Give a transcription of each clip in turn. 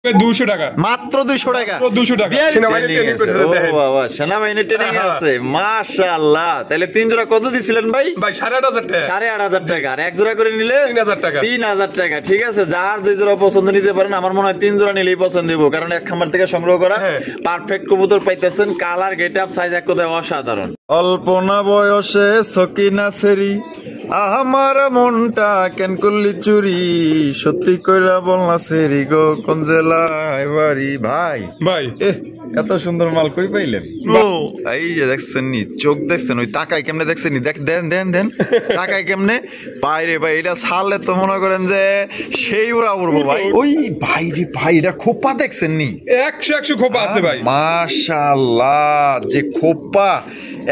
200 টাকা মাত্র 200 টাকা 200 টাকা সেনাবাহিনী ট্রেনিং আছে মাশাআল্লাহ। তাহলে 3 জোড়া কত দিছিলেন ভাই? ভাই 8,500 টাকা 8,500 টাকা। আর এক জোড়া করে নিলে 3,000 টাকা 3,000 টাকা। ঠিক আছে, যার যে জোড়া পছন্দ নিতে পারেন। আমার মনে হয় 3 জোড়া নিলেই পছন্দ দিব, কারণ এক খামার থেকে সংগ্রহ করা পারফেক্ট কবুতর পাইতেছেন। কালার, গেটআপ, সাইজ এক কথায় অসাধারণ। অল্পনা বয়সে সকিনা সেরি আমার মনটা কেন করলি চুরি, সত্যি কইরা বল না সেরি গো কোন জেলায় বাড়ি। ভাই ভাই এত সুন্দর মাল কই পাইলেন? ও এই যে দেখছেন নি, চোখ দেখছেন, ওই তাকায় কেমনে দেখছেন নি, দেন দেন দেন তাকায় কেমনে। বাইরে ভাই এটা ছাড়লে তো মনে করেন যে সেই ওরা উড়বো ভাই। ওই ভাই রে ভাই, এটা খোপা দেখছেন নি? 100 খোপা আছে ভাই। মাশাআল্লাহ, যে খোপা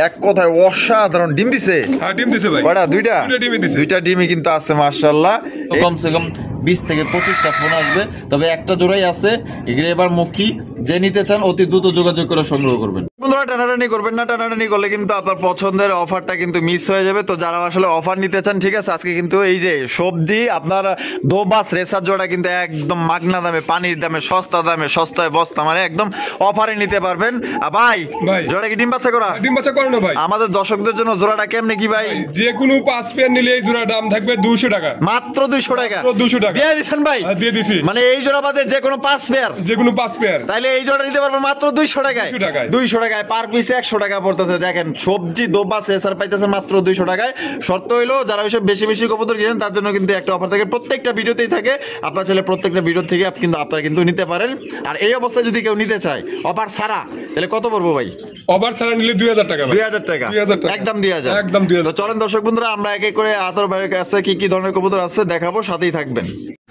এক কথায় অসাধারণ। ডিম দিছে? হ্যাঁ ডিম দিছে ভাই। কয়টা? দুইটা ডিমই দিছে। দুইটা ডিমই কিন্তু আছে মাশাআল্লাহ। কমসে কম 20 থেকে 25টা ফোন আসবে, তবে একটা জোড়াই আছে। এগুলো এবার মুখী যে নিতে চান অতি দ্রুত যোগাযোগ করে সংগ্রহ করবেন। বন্ধুরা টানাটানি করবেন না, টানাটানি করলে কিন্তু আপনার পছন্দের অফারটা কিন্তু মিস হয়ে যাবে। তো যারা আসলে অফার নিতে চান, ঠিক আছে, আজকে কিন্তু এই যে সবজি আপনার দোবাস রেসার জোড়া কিন্তু একদম মাগনা দামে, পানির দামে, সস্তা দামে, সস্তায় বস্তা, মানে একদম অফারে নিতে পারবেন। ভাই জোড়া কি ডিম বাচ্চা করা? ডিম বাচ্চা করানো ভাই। আমাদের দর্শকদের জন্য জোড়াটা কেমনে কি ভাই? যে কোনো 5 পেয়ার নিলে এই জোড়া দাম থাকবে 200 টাকা। মাত্র 200 টাকা। 200 টাকা দিয়ে দিছেন ভাই? দিয়ে দিছি। মানে এই জোড়া বাদে যে কোনো 5 পেয়ার, যে কোনো 5 পেয়ার, তাইলে এই জোড়া নিতে পারবেন মাত্র 200 টাকায়। 200 টাকায় পার পিসে 100 টাকা পড়তেছে। দেখেন সবজি দোবাস রেসার পাইতেছেন মাত্র 200 টাকায়। শর্ত হইলো যারা ওইসব বেশি বেশি কবুতর কিনেন তার জন্য কিন্তু একটা অফার থাকে, প্রত্যেকটা ভিডিওতেই থাকে। আপনার ছেলে প্রত্যেকটা ভিডিও থেকে কিন্তু আপনারা কিন্তু নিতে পারেন। আর এই অবস্থায় যদি কেউ নিতে চায় অফার ছাড়া, তাহলে কত পড়বো ভাই? অফার ছাড়া নিলে 2000 টাকা। 2000 টাকা একদম 2000। একদম 2000। তো চলেন দর্শক বন্ধুরা, আমরা এক এক করে আতর ভাইয়ের কাছে কি কি ধরনের কবুতর আছে দেখাবো, সাথেই থাকবেন।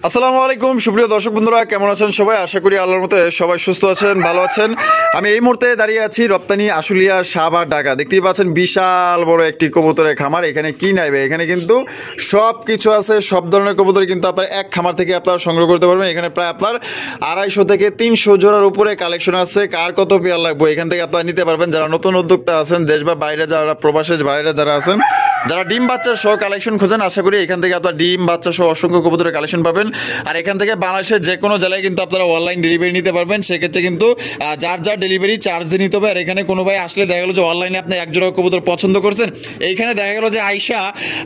আসসালামু আলাইকুম সুপ্রিয় দর্শক বন্ধুরা, কেমন আছেন সবাই? আশা করি আল্লাহর মতে সবাই সুস্থ আছেন, ভালো আছেন। আমি এই মুহূর্তে দাঁড়িয়ে আছি রপ্তানি আশুলিয়া সাভার ঢাকা। দেখতেই পাচ্ছেন বিশাল বড় একটি কবুতরের খামার। এখানে কি নাইবে, এখানে কিন্তু সব কিছু আছে, সব ধরনের কবুতর কিন্তু আপনার এক খামার থেকে আপনারা সংগ্রহ করতে পারবেন। এখানে প্রায় আপনার 250 থেকে 300 জোড়ার উপরে কালেকশন আছে। কার কত পেয়ার লাগবে এখান থেকে আপনারা নিতে পারবেন। যারা নতুন উদ্যোক্তা আছেন, দেশ বা বাইরে যারা প্রবাসী বাইরে যারা আছেন, যারা ডিম বাচ্চা সহ কালেকশন খোঁজেন, আশা করি এখান থেকে আপনার ডিম বাচ্চা সহ অসংখ্য কবুতরের কালেকশন পাবেন। আর এখান থেকে বাংলাদেশের যে কোনো জেলায় কিন্তু আপনারা অনলাইন ডেলিভারি নিতে পারবেন। সেক্ষেত্রে কিন্তু যার যার ডেলিভারি চার্জ দিয়ে নিতে হবে। আর এখানে কোনো ভাই আসলে দেখা গেলো যে অনলাইনে আপনি এক জোড়া কবুতর পছন্দ করছেন, এইখানে দেখা গেলো যে আইসা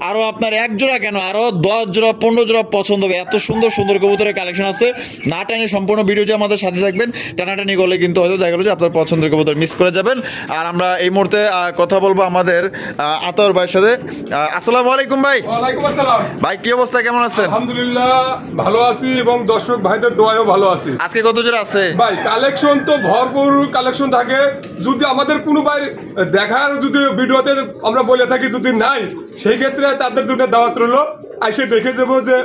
আরও আপনার এক জোড়া কেন আরও 10 জোড়া 15 জোড়া পছন্দ হবে। এত সুন্দর সুন্দর কবুতরের কালেকশন আছে। না টানে সম্পূর্ণ ভিডিওটি আমাদের সাথে থাকবেন। টানাটানি করলে কিন্তু হয়তো দেখা গেলো যে আপনার পছন্দের কবুতর মিস করে যাবেন। আর আমরা এই মুহূর্তে কথা বলবো আমাদের আতর ভাইয়ের সাথে। আসসালামু আলাইকুম ভাই। ওয়ালাইকুম আসসালাম ভাই, কি অবস্থা, কেমন আছেন? আলহামদুলিল্লাহ ভালো আছি, এবং দর্শক ভাইদের দোয়ায়ও ভালো আছি। আজকে কত জোড়া আছে ভাই? কালেকশন তো ভরপুর কালেকশন থাকে। যদি আমাদের কোনো ভাই দেখার যদি ভিডিওতে আমরা বলে থাকি যদি নাই, সেই ক্ষেত্রে তাদের জন্য দাওয়াত রইল, এসে দেখে যাবো যে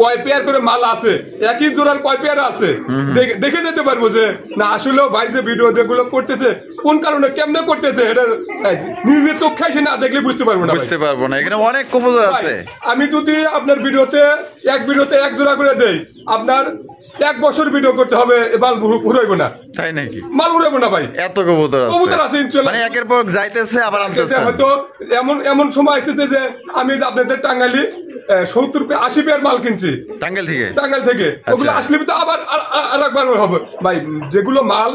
কয় পেয়ার করে মাল আছে, একই জোড়ার কয় পেয়ার আছে, দেখে যেতে পারবো যে না আসলেও ভাই যে ভিডিও যেগুলো করতেছে কোন কারণে কেমনে করতেছে, এটা নিজের চোখে এসে না দেখলে বুঝতে পারবো না। এখানে অনেক কবুতর আছে। আমি যদি আপনার ভিডিওতে এক জোড়া করে দেই, আপনার 1 বছর ভিডিও করতে হবে, মাল ঘুরাইবো না। তাই নাকি? মাল ঘুরাইবো না ভাই, এত কবুতর আছে ইনশাআল্লাহ। মানে একের পর যাইতেছে আবার আনতেছে। হয়তো এমন সময় আসতেছে যে আমি আপনাদের টাঙ্গাইলি 70-80 পেয়ার মাল কিনছি টাঙ্গাইল থেকে। ওগুলো আসলে তো আবার আরেকবার হবে ভাই। যেগুলো মাল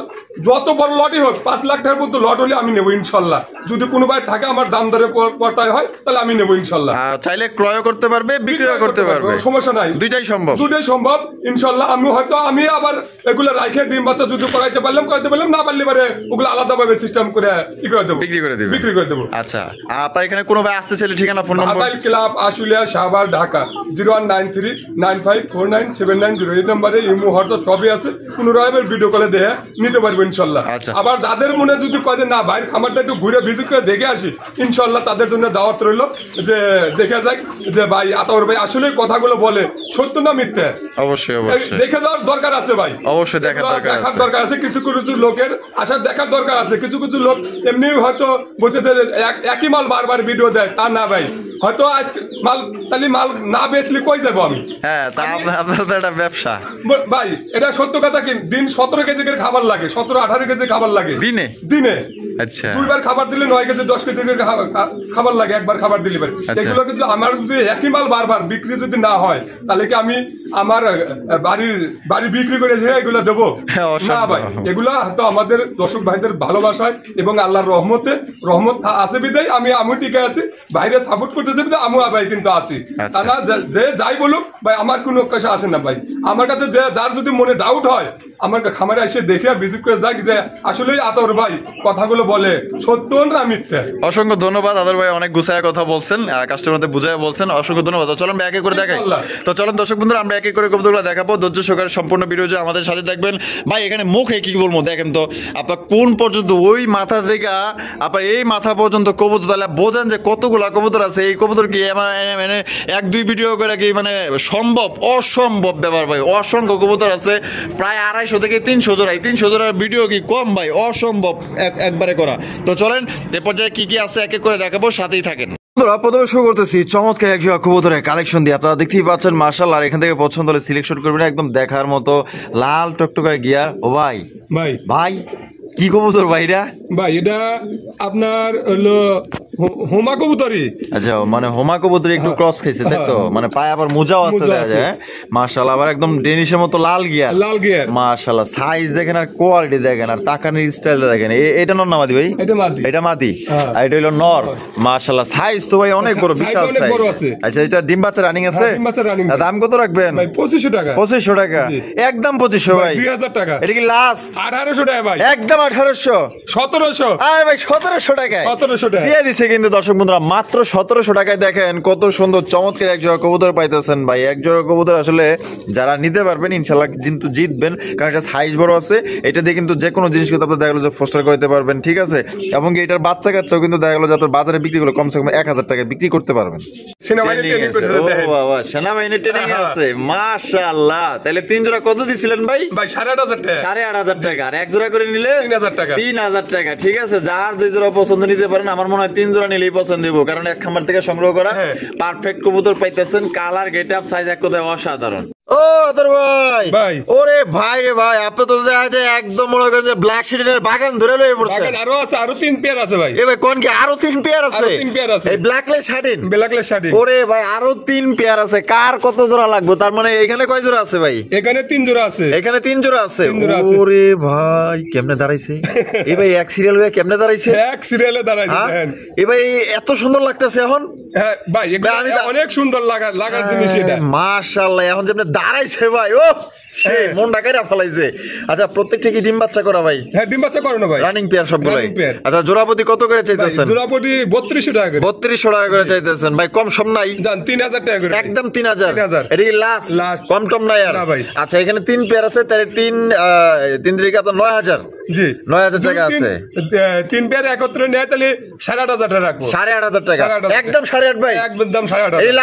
যত বড় লটই হোক, 5 লাখ টাকার মতো লট হলে আমি নেবো ইনশাল্লাহ। যদি কোনো ভাই থাকে আমার দাম দরে পড়তায় হয়, তাহলে আমি নেবো ইনশাল্লাহ। চাইলে ক্রয় করতে পারবে, বিক্রয় করতে পারবে, সমস্যা নাই। দুইটাই সম্ভব ইনশাল্লাহ। আমি আবার এগুলো রাইখে ডিম বাচ্চা যদি করাইতে পারলাম, না পারলে পারে ওগুলো আলাদা ভাবে সিস্টেম করে বিক্রি করে দেবো। আচ্ছা, আপনার এখানে কোনো ভাই আসতে চাইলে ঠিকানা, phone number? Mobile club Ashulia Savar Dhaka 0193954979 এই নম্বরে ইমো হোয়াটসঅ্যাপ সবই আছে। কোনো রকমের ভিডিও কলে দেখে নিতে পারবো ইনশাল্লাহ। আবার যাদের মনে যদি কয় যে না বাইরের খামারটা একটু ঘুরে ভিজিট করে দেখে আসি, ইনশাল্লাহ তাদের জন্য দাওয়াত রইল যে দেখে যাক যে ভাই আতাউর ভাই আসলে কথাগুলো বলে সত্য না মিথ্যে। অবশ্যই দেখে যাওয়ার দরকার আছে ভাই, অবশ্যই দেখার দরকার আছে। কিছু কিছু লোকের আসার দেখার দরকার আছে। কিছু কিছু লোক এমনি হয়তো বলতেছে একই মাল বারবার ভিডিও দেয়, তা না ভাই। হয়তো আজকে মাল তাহলে মাল না বেচলে কই যাবো আমি? হ্যাঁ, তা আপনার তো একটা ব্যবসা ভাই এটা সত্য কথা কি, দিন 17 কেজি করে খাবার লাগে, 17-18 কেজি খাবার লাগে দিনে। দিনে আচ্ছা, দুইবার খাবার দিলে 9 কেজি 10 কেজি করে খাবার লাগে একবার খাবার দিলে ভাই। আচ্ছা। এগুলো কিন্তু আমার যদি একই মাল বারবার বিক্রি যদি না হয় তাহলে কি আমি আমার বাড়ি বিক্রি করে এগুলো দেবো? হ্যাঁ, না অসম্ভব। ভাই, এগুলা তো আমাদের দর্শক ভাইদের ভালোবাসায় এবং আল্লাহর রহমত আছে বিদায় আমি টিকে আছি, বাইরে সাপোর্ট করতেছে বিদায় আমি ভাই কিন্তু আছি। আচ্ছা। তা না যে যাই বলুক ভাই, আমার কোনো কাছে আসে না ভাই। আমার কাছে যে যার যদি মনে ডাউট হয় আমার খামারে এসে দেখে ভিজিট করে যাক যে আসলেই আতর ভাই কথাগুলো বলে সত্য না মিথ্যা। অসংখ্য ধন্যবাদ আদর ভাই, অনেক গুছায় কথা বলছেন, কাস্টমারদের বুঝায় বলছেন, অসংখ্য ধন্যবাদ। তো চলেন একে করে দেখাই। ইনশাআল্লাহ। তো চলেন দর্শক বন্ধুরা, আমরা একে করে কবুতরগুলো দেখাবো, ধৈর্য সহকারে সম্পূর্ণ ভিডিও যে আমাদের সাথে দেখবেন। ভাই এখানে মুখে কি বলবো দেখেন তো, আপনার কোন পর্যন্ত ওই মাথা থেকে আপনার এই মাথা পর্যন্ত কবুতর, তাহলে বোঝেন যে কতগুলা কবুতর আছে। এই কবুতর কি মানে 1-2 ভিডিও করে কি মানে সম্ভব? অসম্ভব ব্যাপার ভাই, অসংখ্য কবুতর আছে, প্রায় 250 থেকে 300 জোড়া। 300 জোড়ার ভিডিও কি কম ভাই? অসম্ভব একবারে করা। তো চলেন এ পর্যায়ে কি কি আছে এক এক করে দেখাবো, সাথেই থাকেন। প্রথমে শুরু করতেছি চমৎকার এক জোড়া কবুতরের কালেকশন দিয়ে। আপনারা দেখতেই পাচ্ছেন মাশাআল্লাহ, আর এখান থেকে পছন্দ হলে সিলেকশন করবেন, একদম দেখার মতো লাল টকটকা গিয়ার। ও ভাই ভাই ভাই কি কবুতর ভাইরা? ভাই এটা আপনার হলো হোমা কবুতরি। আচ্ছা, মানে হোমা কবুতর একটু ক্রস খাইছে তাই তো, মানে পায়ে আবার মোজাও আছে দেখা যায়। মাশাআল্লাহ, আবার একদম ডেনিশের মতো লাল গিয়ার। মাশাআল্লাহ, সাইজ দেখেন আর কোয়ালিটি দেখেন আর তাকানোর স্টাইলটা দেখেন। এটা নর না মাদি ভাই? এটা মাদি, আর এটা হলো নর। মাশাআল্লাহ, সাইজ তো ভাই অনেক বড়, বিশাল সাইজ। আচ্ছা, এটা ডিম বাচ্চা রানিং আছে? দাম কত রাখবেন? ভাই 2500 টাকা। 2500 টাকা, একদম 2500 ভাই। 2000 টাকা। এটা কি লাস্ট? 1800 টাকা ভাই, একদম 1800। 1700। আরে ভাই 1700 টাকায় 1700 টাকা দিয়ে দিছে কিন্তু দর্শক বন্ধুরা, মাত্র 1700 টাকায়। দেখেন কত সুন্দর চমৎকার এক জোড়া কবুতর পাইতেছেন ভাই। এক জোড়া কবুতর আসলে যারা নিতে পারবেন ইনশাল্লাহ কিন্তু জিতবেন, কারণ এটা সাইজ বড় আছে। এটা দিয়ে কিন্তু যে কোনো জিনিস কিন্তু আপনার দেখা গেলো যে ফোস্টার করতে পারবেন, ঠিক আছে। এবং এটার বাচ্চা কাচ্চাও কিন্তু দেখা গেলো যে আপনার বাজারে বিক্রি করলে কমসে কম 1000 টাকায় বিক্রি করতে পারবেন। সেনাবাহিনীর ট্রেনিং আছে, মাশাআল্লাহ। তাহলে 3 জোড়া কত দিছিলেন ভাই? ভাই 8500 টাকা। 8500 টাকা, আর এক জোড়া করে নিলে 3000 টাকা। 3000 টাকা, ঠিক আছে। যার যে জোড়া পছন্দ নিতে পারেন, আমার মনে হয় 3 জোড়া নিলেই পছন্দ দেবো, কারণ এক খামার থেকে সংগ্রহ করা পারফেক্ট কবুতর পাইতেছেন। কালার, গেটআপ, সাইজ এক কথায় অসাধারণ। ও আদর ভাই, ওরে ভাই রে ভাই, আপনি তো দেখা যায় একদম মনে করেন যে ব্ল্যাক শিটের বাগান ধরে লয়ে পড়ছে। আরো আছে, আরো 3 পেয়ার আছে ভাই। এ ভাই কোন কি আরো 3 পেয়ার আছে? 3 পেয়ার আছে। এই ব্ল্যাকলেস শার্টিন, ব্ল্যাকলেস শার্টিন। ওরে ভাই আরো 3 পেয়ার আছে। কার কত জোড়া লাগবে? তার মানে এখানে কয় জোড়া আছে ভাই? এখানে 3 জোড়া আছে। এখানে 3 জোড়া আছে। ওরে ভাই কেমনে দাঁড়াইছে এই ভাই, এক সিরিয়াল হয়ে কেমনে দাঁড়াইছে? এক সিরিয়ালে দাঁড়াইছে দেখেন। এই ভাই এত সুন্দর লাগতেছে এখন। হ্যাঁ ভাই, অনেক সুন্দর লাগার জিনিস এটা। মাশাআল্লাহ, এখন যেমন দাঁড়াইছে ভাই, ও সে মন ঢাকাইরা ফলাইছে। আচ্ছা, প্রত্যেকটা কি ডিম বাচ্চা করা ভাই? হ্যাঁ, ডিম বাচ্চা করানো ভাই, রানিং পেয়ার সবগুলাই। আচ্ছা, জোড়াপতি কত করে চাইতেছেন? জোড়াপতি 3200 টাকা করে। 3200 টাকা করে চাইতেছেন ভাই, কম সম নাই? জান 3000 টাকা করে, একদম 3000। এটা কি লাস্ট? কম টম নাই আর? না ভাই। আচ্ছা, এখানে 3 পেয়ার আছে, তাহলে 3 দিকে আপনার 9000। জি, 9000 টাকা আছে। 3 পেয়ার একত্রে নেয় তাহলে 8500 টাকা রাখবো। 8500 টাকা, একদম 8.5 ভাই, একদম 8500। এই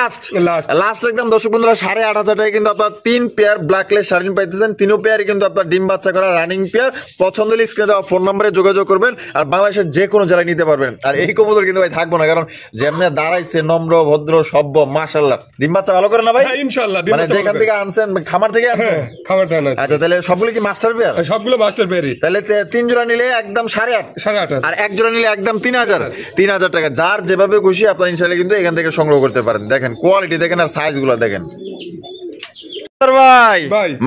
লাস্ট একদম দর্শক বন্ধুরা 8500 টাকা কিন্তু আপনার 3 পেয়ার ব্ল্যাকলেস শার্টিন পাইতেছেন। 3 পেয়ারই কিন্তু আপনার ডিম বাচ্চা করা রানিং পেয়ার। পছন্দ হলে স্ক্রিনে দেওয়া ফোন নম্বরে যোগাযোগ করবেন, আর বাংলাদেশের যে কোনো জেলায় নিতে পারবেন। আর এই কবুতর কিন্তু ভাই থাকবো না, কারণ যেমনি দাঁড়াইছে নম্র ভদ্র সভ্য, মাশাআল্লাহ। ডিম বাচ্চা ভালো করে না ভাই? হ্যাঁ ইনশাআল্লাহ। মানে যেখান থেকে আনছেন, খামার থেকে আনছেন? খামার থেকে আনছেন। আচ্ছা, তাহলে সবগুলো কি মাস্টার পেয়ার? সবগুলো মাস্টার পেয়ারই। তাহলে 3 জোড়া নিলে একদম 8.5, আর 1 জোড়া নিলে একদম 3000 টাকা। যার যেভাবে খুশি আপনার ইনশাআল্লাহ কিন্তু এখান থেকে সংগ্রহ করতে পারেন। দেখেন কোয়ালিটি দেখেন আর সাইজ গুলো দেখেন ভাই,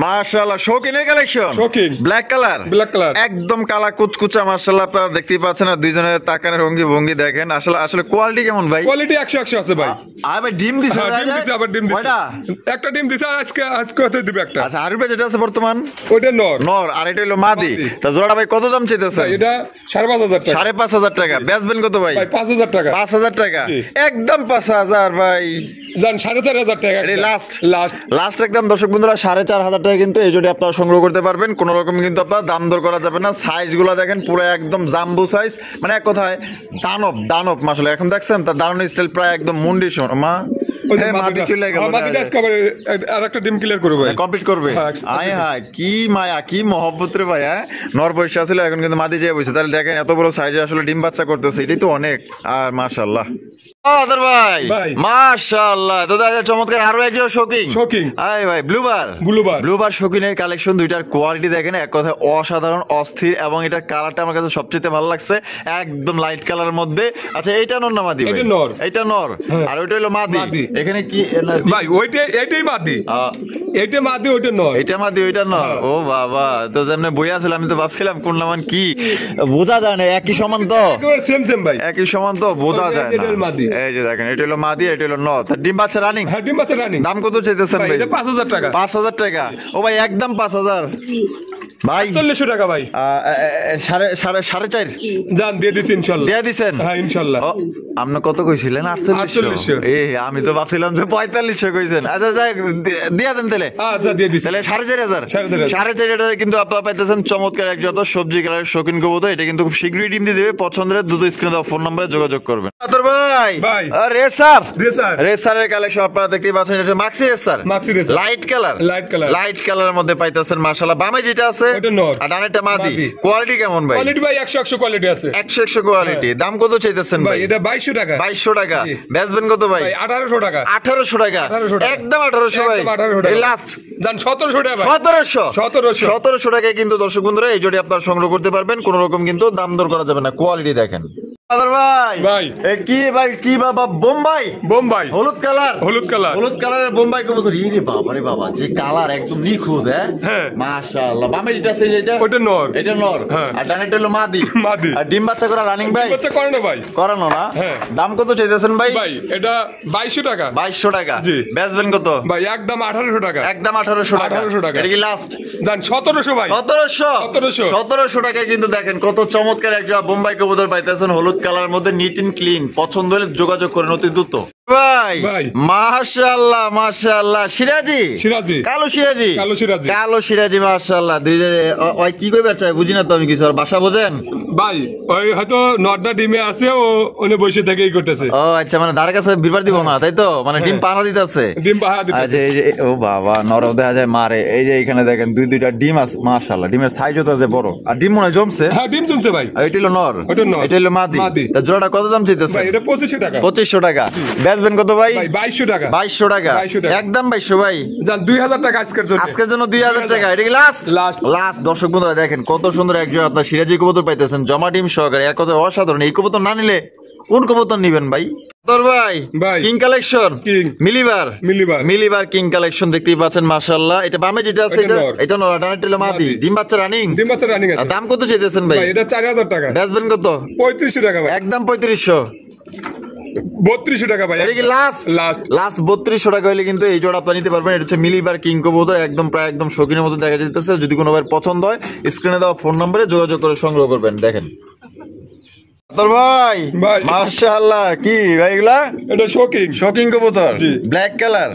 মাশাআল্লাহ। শৌখিনের কালেকশন, ব্ল্যাক কালার, একদম কালা কুচকুচা, মাশাআল্লাহ। আপনারা দেখতেই পাচ্ছেন আর দুইজনের তাকানোর ভঙ্গি দেখেন। আসলে কোয়ালিটি কেমন ভাই? কোয়ালিটি 100 আছে ভাই। ভাই ডিম দিছে? আবার ডিম দিছে। একটা ডিম দিছে, আজকে হতে দিবে একটা। আচ্ছা, আর যেটা আছে বর্তমান ওইটা নর, আর এটা হলো মাদি। তা জোড়াটা ভাই কত দাম চাইতেছে? এটা 5500 টাকা। 5500 টাকা। বেচবেন কত ভাই? 5000 টাকা। 5000 টাকা, একদম 5000 ভাই। জান 4500 টাকা লাস্ট একদম দর্শক বন্ধুরা 4500 টাকা কিন্তু এই জন্য আপনারা সংগ্রহ করতে পারবেন। কোন রকম কিন্তু আপনার দাম দর করা যাবে না। সাইজ গুলো দেখেন পুরো একদম জাম্বু সাইজ, মানে এক কথায় দানব মাশাআল্লাহ। এখন দেখছেন তার দাঁড়ানোর স্টাইল প্রায় একদম মুন্ডি মা ওই যে হ্যাঁ, মাদি চলে গেল, মাদিটা আজকে আবার আর একটা ডিম ক্লিয়ার করবে ভাই। কমপ্লিট করবে। হ্যাঁ, আয় হায় কি মায়া কি মহব্বত রে ভাই। হ্যাঁ, নর বয়সে আসলে এখন কিন্তু মাদি যেয়ে বসে, তাহলে দেখেন এত বড় সাইজে আসলে ডিম বাচ্চা করতেছে, এটাই তো অনেক। আর মাশাআল্লাহ আদর ভাই, ভাই। মাশাআল্লাহ তো দাদা চমৎকার আরো একজন শৌকিং। শৌকিং। আরে ভাই ব্লুবার ব্লুবার শৌকিনের কালেকশন, দুইটার কোয়ালিটি দেখেন এক কথায় অসাধারণ অস্থির, এবং এটার কালারটা আমার কাছে সবচেয়ে ভালো লাগছে, একদম লাইট কালারের মধ্যে। আচ্ছা এইটা নর না মাদি? এটা নর। এটা নর, আর ওইটা হলো মাদি। এখানে কি ভাই এইটাই মাদি, এইটা মাদি ওইটা নর। এটা মাদি ওইটা নর। ও বাবা, তো যেমন বই আসলে আমি তো ভাবছিলাম কোন নামান কি বোঝা যায় না, একই সমান তো, সেম ভাই, একই সমান তো বোঝা যায় না। মাদি। এই যে দেখেন এটা হলো মাদি, এটা হলো নর। তার ডিম বাচ্চা রানিং? হ্যাঁ, ডিম বাচ্চা রানিং। দাম কত চাইতেছেন ভাই? এটা 5000 টাকা। 5000 টাকা? ও ভাই একদম 5000 ভাই। 40 টাকা ভাই। সাড়ে চার জান দিয়ে দিচ্ছি ইনশাআল্লাহ। দিয়ে দিছেন? হ্যাঁ ইনশাআল্লাহ। আপনি কত কইছিলেন? 4800। আমি তো ভাবছিলাম যে 4500 কইছেন। আচ্ছা যাই দিয়া দেন তাহলে। আচ্ছা দিয়ে দিচ্ছি তাহলে 4500। 4500 কিন্তু আপনারা পাইতেছেন চমৎকার এক যত সবজি কালারের শৌখিন কবুতর। এটা কিন্তু খুব শীঘ্রই ডিম দিয়ে দেবে। পছন্দের দ্রুত স্ক্রিনে দেওয়া ফোন নম্বরে যোগাযোগ করবেন। আতর ভাই রেসারের কালেকশন আপনারা দেখতেই পাচ্ছেন, এটা মাক্সি রেসার। লাইট কালারের মধ্যে পাইতেছেন মাশাআল্লাহ। বামে যেটা আছে ওটা নর, আর ডানেরটা মাদি। কোয়ালিটি কেমন ভাই? কোয়ালিটি ভাই 100 কোয়ালিটি আছে। 100 কোয়ালিটি। দাম কত চাইতেছেন ভাই? এটা 2200 টাকা। 2200 টাকা। বেচবেন কত ভাই? 1800 টাকা। 1800 টাকা। একদম 1800 ভাই। এই লাস্ট জান 1700 টাকা ভাই। 1700 টাকায় কিন্তু দর্শক বন্ধুরা এই জোড়ি আপনারা সংগ্রহ করতে পারবেন, কোন রকম কিন্তু দাম দর করা যাবে না। কোয়ালিটি দেখেন ভাই। কি ভাই কি বাবা? বোম্বাই হলুদ কালারের বোম্বাই কবুতর। ইরে বাবা রে বাবা, যে কালার একদম নিখুঁত। হ্যাঁ মাশাআল্লাহ। বামে যেটা আছে এটা ওটা নর। এটা নর, আর ডানেরটা হলো মাদি। আর ডিম বাচ্চা করা রানিং ভাই? বাচ্চা করে না ভাই। করানো না? হ্যাঁ। দাম কত চাইতেছেন ভাই? ভাই এটা 2200 টাকা। 2200 টাকা। জি। বেচবেন কত ভাই? একদম 1800 টাকা। একদম 1800 টাকা। 1800 টাকা। এটা কি লাস্ট? জান 1700 ভাই। 1700 টাকায় কিন্তু দেখেন কত চমৎকার একটা বোম্বাই কবুতর পাইতেছেন হলুদ কালারের মধ্যে, নিট এন্ড ক্লিন। পছন্দ হলে যোগাযোগ করেন অতি দ্রুত ভাই। মাশাআল্লাহ মাশাআল্লাহ। সিরাজি কালো সিরাজি মাশাআল্লাহ। ওই কি কইবার চাই বুঝি না তো আমি কিছু। আর ভাষা বোঝেন ভাই? ওই হয়তো নটটা ডিমে আছে, ও ওনে বসে থেকেই করতেছে। ও আচ্ছা, মানে ধারে কাছে বিবার দিব না তাই তো? মানে ডিম পাহারা দিতেছে। আচ্ছা এই যে ও বাবা, নরও দেখা যায় মারে। এই যে এখানে দেখেন দুইটা ডিম আছে মাশাআল্লাহ। ডিমের সাইজও তো আছে বড়, আর ডিম মনে হয় জমছে। হ্যাঁ ডিম জমছে ভাই। এটা হলো নর, এটা হলো মাদি। তা জোড়াটা কত দাম চাইতেছে ভাই? এটা 2500 টাকা। 2500 টাকা। বেচবেন কত ভাই? 2200 টাকা। 2200 টাকা। একদম 2200 ভাই। জান 2000 টাকা আজকের জন্য 2000 টাকা। এটা কি লাস্ট? দর্শক বন্ধুরা দেখেন কত সুন্দর একজন আপনার সিরাজি কবুতর পাইতেছেন জমা ডিম সহকারে। এক কথা অসাধারণ। এই কবুতর না নিলে কোন কবুতর নিবেন ভাই? ভাই কিং কালেকশন, মিলিবার কিং কালেকশন দেখতেই পাচ্ছেন মাশাআল্লাহ। এটা বামে যেটা আছে এটা নর, ডানেরটা হলো মাদি। ডিম বাচ্চা রানিং আছে। দাম কত চাইতেছেন ভাই? এটা 4000 টাকা। বেচবেন কত? 3500 টাকা ভাই। একদম 3500। 3200 টাকা ভাই। এটা কি লাস্ট 3200 টাকা হলে কিন্তু এই জোড়া আপনি নিতে পারবেন। এটা হচ্ছে মিলিবার কিং কবুতর, একদম প্রায় একদম শৌখিনের মতো দেখা যাইতেছে। যদি কোনো ভাই পছন্দ হয় স্ক্রিনে দেওয়া ফোন নম্বরে যোগাযোগ করে সংগ্রহ করবেন। দেখেন ভাই মাশাআল্লাহ। কি ভাই এগুলা? এটা শৌকিং কবুতর, ব্ল্যাক কালার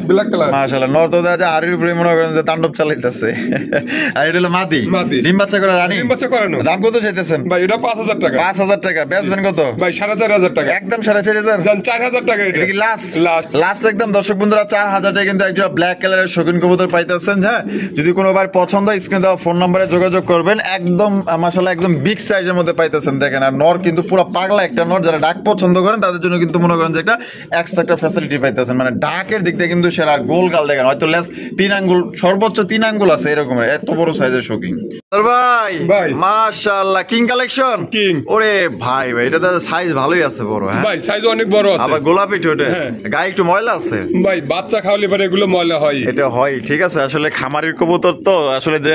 মাশাআল্লাহ। নর তো দেখা যায় আড়ির উপরে মনে করেন যে তাণ্ডব চালাইতেছে। আর এটা হলো মাদি। ডিম বাচ্চা করা রানী। দাম কত চাইতেছেন ভাই? এটা 5000 টাকা। 5000 টাকা। বেচবেন কত ভাই? 4500 টাকা। একদম 4500। জান 4000 টাকা। এটা কি লাস্ট একদম দর্শক বন্ধুরা 4000 টাকা কিন্তু একটা ব্ল্যাক কালারের শৌখিন কবুতর পাইতেছেন। হ্যাঁ, যদি কোনো ভাই পছন্দ হয় স্ক্রিনে দেওয়া ফোন নম্বরে যোগাযোগ করবেন। একদম মাশাআল্লাহ একদম বিগ সাইজের মধ্যে পাইতেছেন। দেখেন আর নর কিন্তু পুরো পাগলা একটা নর। যারা ডাক পছন্দ করেন তাদের জন্য কিন্তু মনে করেন যে একটা এক্সট্রা একটা ফ্যাসিলিটি পাইতেছেন। মানে ডাকের দিক দিয়ে কিন্তু সেরা। গোল গাল দেখেন, হয়তো লেস 3 আঙ্গুল, সর্বোচ্চ 3 আঙ্গুল আছে এরকম, এত বড় সাইজের শৌখিন ভাই মাশাআল্লাহ। কিং কালেকশন ওরে ভাই এটা তো সাইজ ভালোই আছে, বড়। হ্যাঁ ভাই সাইজ অনেক বড় আছে। আবার গোলাপি ঠোঁটে, গায়ে একটু ময়লা আছে ভাই। বাচ্চা খাওয়ালে পরে এগুলো ময়লা হয়। এটা হয় ঠিক আছে। আসলে খামারের কবুতর তো আসলে যে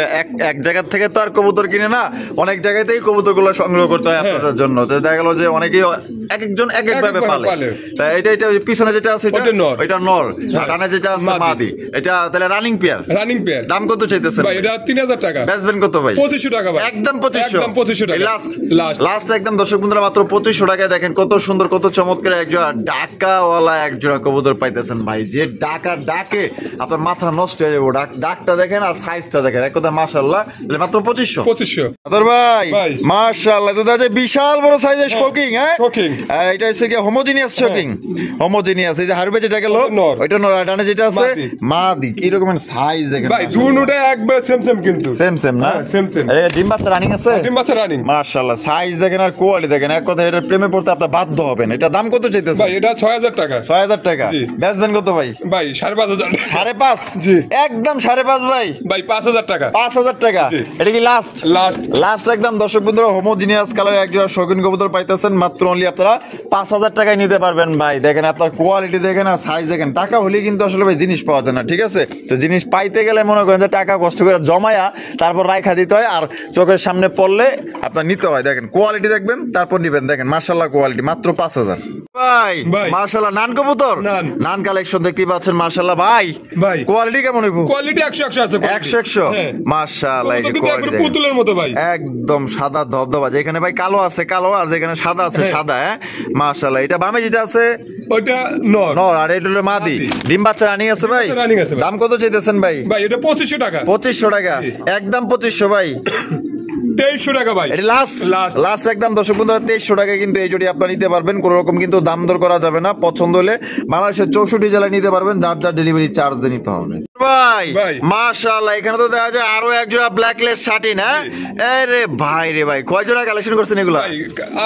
এক জায়গা থেকে তো আর কবুতর কিনে না, অনেক জায়গাতেই কবুতর গুলো সংগ্রহ করতে হয় আপনাদের জন্য। দেখা গেল যে অনেকেই এক একজন এক এক ভাবে পালে। এটা পিছনে যেটা আছে এটা নর, ডানে যেটা আছে মাদি। এটা তাহলে রানিং পেয়ার। দাম কত চাইতেছেন ভাই? এটা 3000 টাকা। বেচবেন কত ভাই? 2500 টাকা ভাই। একদম 2500 টাকা। লাস্ট একদম দর্শক বন্ধুরা মাত্র 2500 টাকায় দেখেন কত সুন্দর কত চমৎকার একজোড়া ডাকাওয়ালা একজোড়া কবুতর পাইতেছেন ভাই। যে ডাকে আপনার মাথা নষ্ট হয়ে যাবে। ডাকটা দেখেন আর সাইজটা দেখেন, এক কথা মাশাআল্লাহ। মাত্র 2500 ভাই মাশাআল্লাহ। তো দেখা যায় বিশাল বড় সাইজের শোকিং, হ্যাঁ শোকিং। এটা হচ্ছে কি হোমোজিনিয়াস শোকিং, হোমোজিনিয়াস। এই যে হারবে যেটা গেল নর। ওইটা নর, ডানে যেটা আছে মাদি। মাদি। কি রকমের সাইজ দেখেন ভাই দুটোটা একবার সেম সেম কিন্তু সেম সেম না? Same same. এই ডিম বাচ্চা রানিং আছে? ডিম বাচ্চা রানিং। মাশাআল্লাহ, সাইজ দেখেন আর কোয়ালিটি দেখেন, এক কথা এটা প্রেমে পড়তে আপনি বাধ্য হবেন। এটা দাম কত চাইতেছে? ভাই এটা 6000 টাকা। 6000 টাকা। জি। বেচবেন কত ভাই? ভাই 5500 5.5? জি। একদম 5.5 ভাই। ভাই 5000 টাকা। 5000 টাকা। জি। এটা কি লাস্ট? লাস্ট। লাস্ট একদম। দর্শক বন্ধুরা, হোমোজিনিয়াস কালার একজোড়া শৌখিন কবুতর পাইতেছেন মাত্র অনলি আপনারা 5000 টাকায় নিতে পারবেন ভাই। দেখেন আপনার কোয়ালিটি দেখেন আর সাইজ দেখেন। টাকা হলে কিন্তু আসলে ভাই জিনিস পাওয়া যায় না, ঠিক আছে? তো জিনিস পাইতে গেলে মনে করেন যে টাকা কষ্ট করে জমায়া তারপর রাইখা দিতে হয়, আর চোখের সামনে পড়লে আপনার নিতে হয়। দেখেন কোয়ালিটি দেখবেন তারপর নিবেন। দেখেন মাশাআল্লাহ কোয়ালিটি মাত্র 5000 ভাই। ভাই। মাশাআল্লাহ নান কবুতর, নান। নান কালেকশন দেখতে পাচ্ছেন মাশাআল্লাহ ভাই। ভাই কোয়ালিটি কেমন হইব? কোয়ালিটি 100 আছে। 100 হ্যাঁ। মাশাআল্লাহ। এই যে কিন্তু একবার কোয়ালিটি পুতুলের মতো ভাই। একদম সাদা ধবধবা। যেখানে ভাই কালো আছে কালো, আর যেখানে সাদা আছে হ্যাঁ। সাদা। হ্যাঁ মাশাআল্লাহ। এটা বামে যেটা আছে ওইটা নর। নর, আর এটা হলো মাদি। মাদি। ডিম বাচ্চা রানিং আছে ভাই? বাচ্চা running আছে ভাই। দাম কত চাইতেছেন ভাই? ভাই এটা 2500 টাকা। 2500 টাকা। জি। একদম 2500 ভাই। 2300 টাকা ভাই। এটা লাস্ট Last। লাস্ট একদম। দর্শক বন্ধুরা 2300 টাকা কিন্তু এই জোড়ি আপনারা নিতে পারবেন। কোনো রকম কিন্তু দাম দর করা যাবে না। পছন্দ হলে বাংলাদেশের 64 জেলায় নিতে পারবেন, যার যার ডেলিভারি চার্জ দিয়ে নিতে হবে ভাই। ভাই। মাশাআল্লাহ, এখানে তো দেখা যায় আরো এক জোড়া ব্ল্যাকলেস শাটিন। হ্যাঁ আরে ভাই রে ভাই, কয় জোড়া কালেকশন করছেন এগুলা? ভাই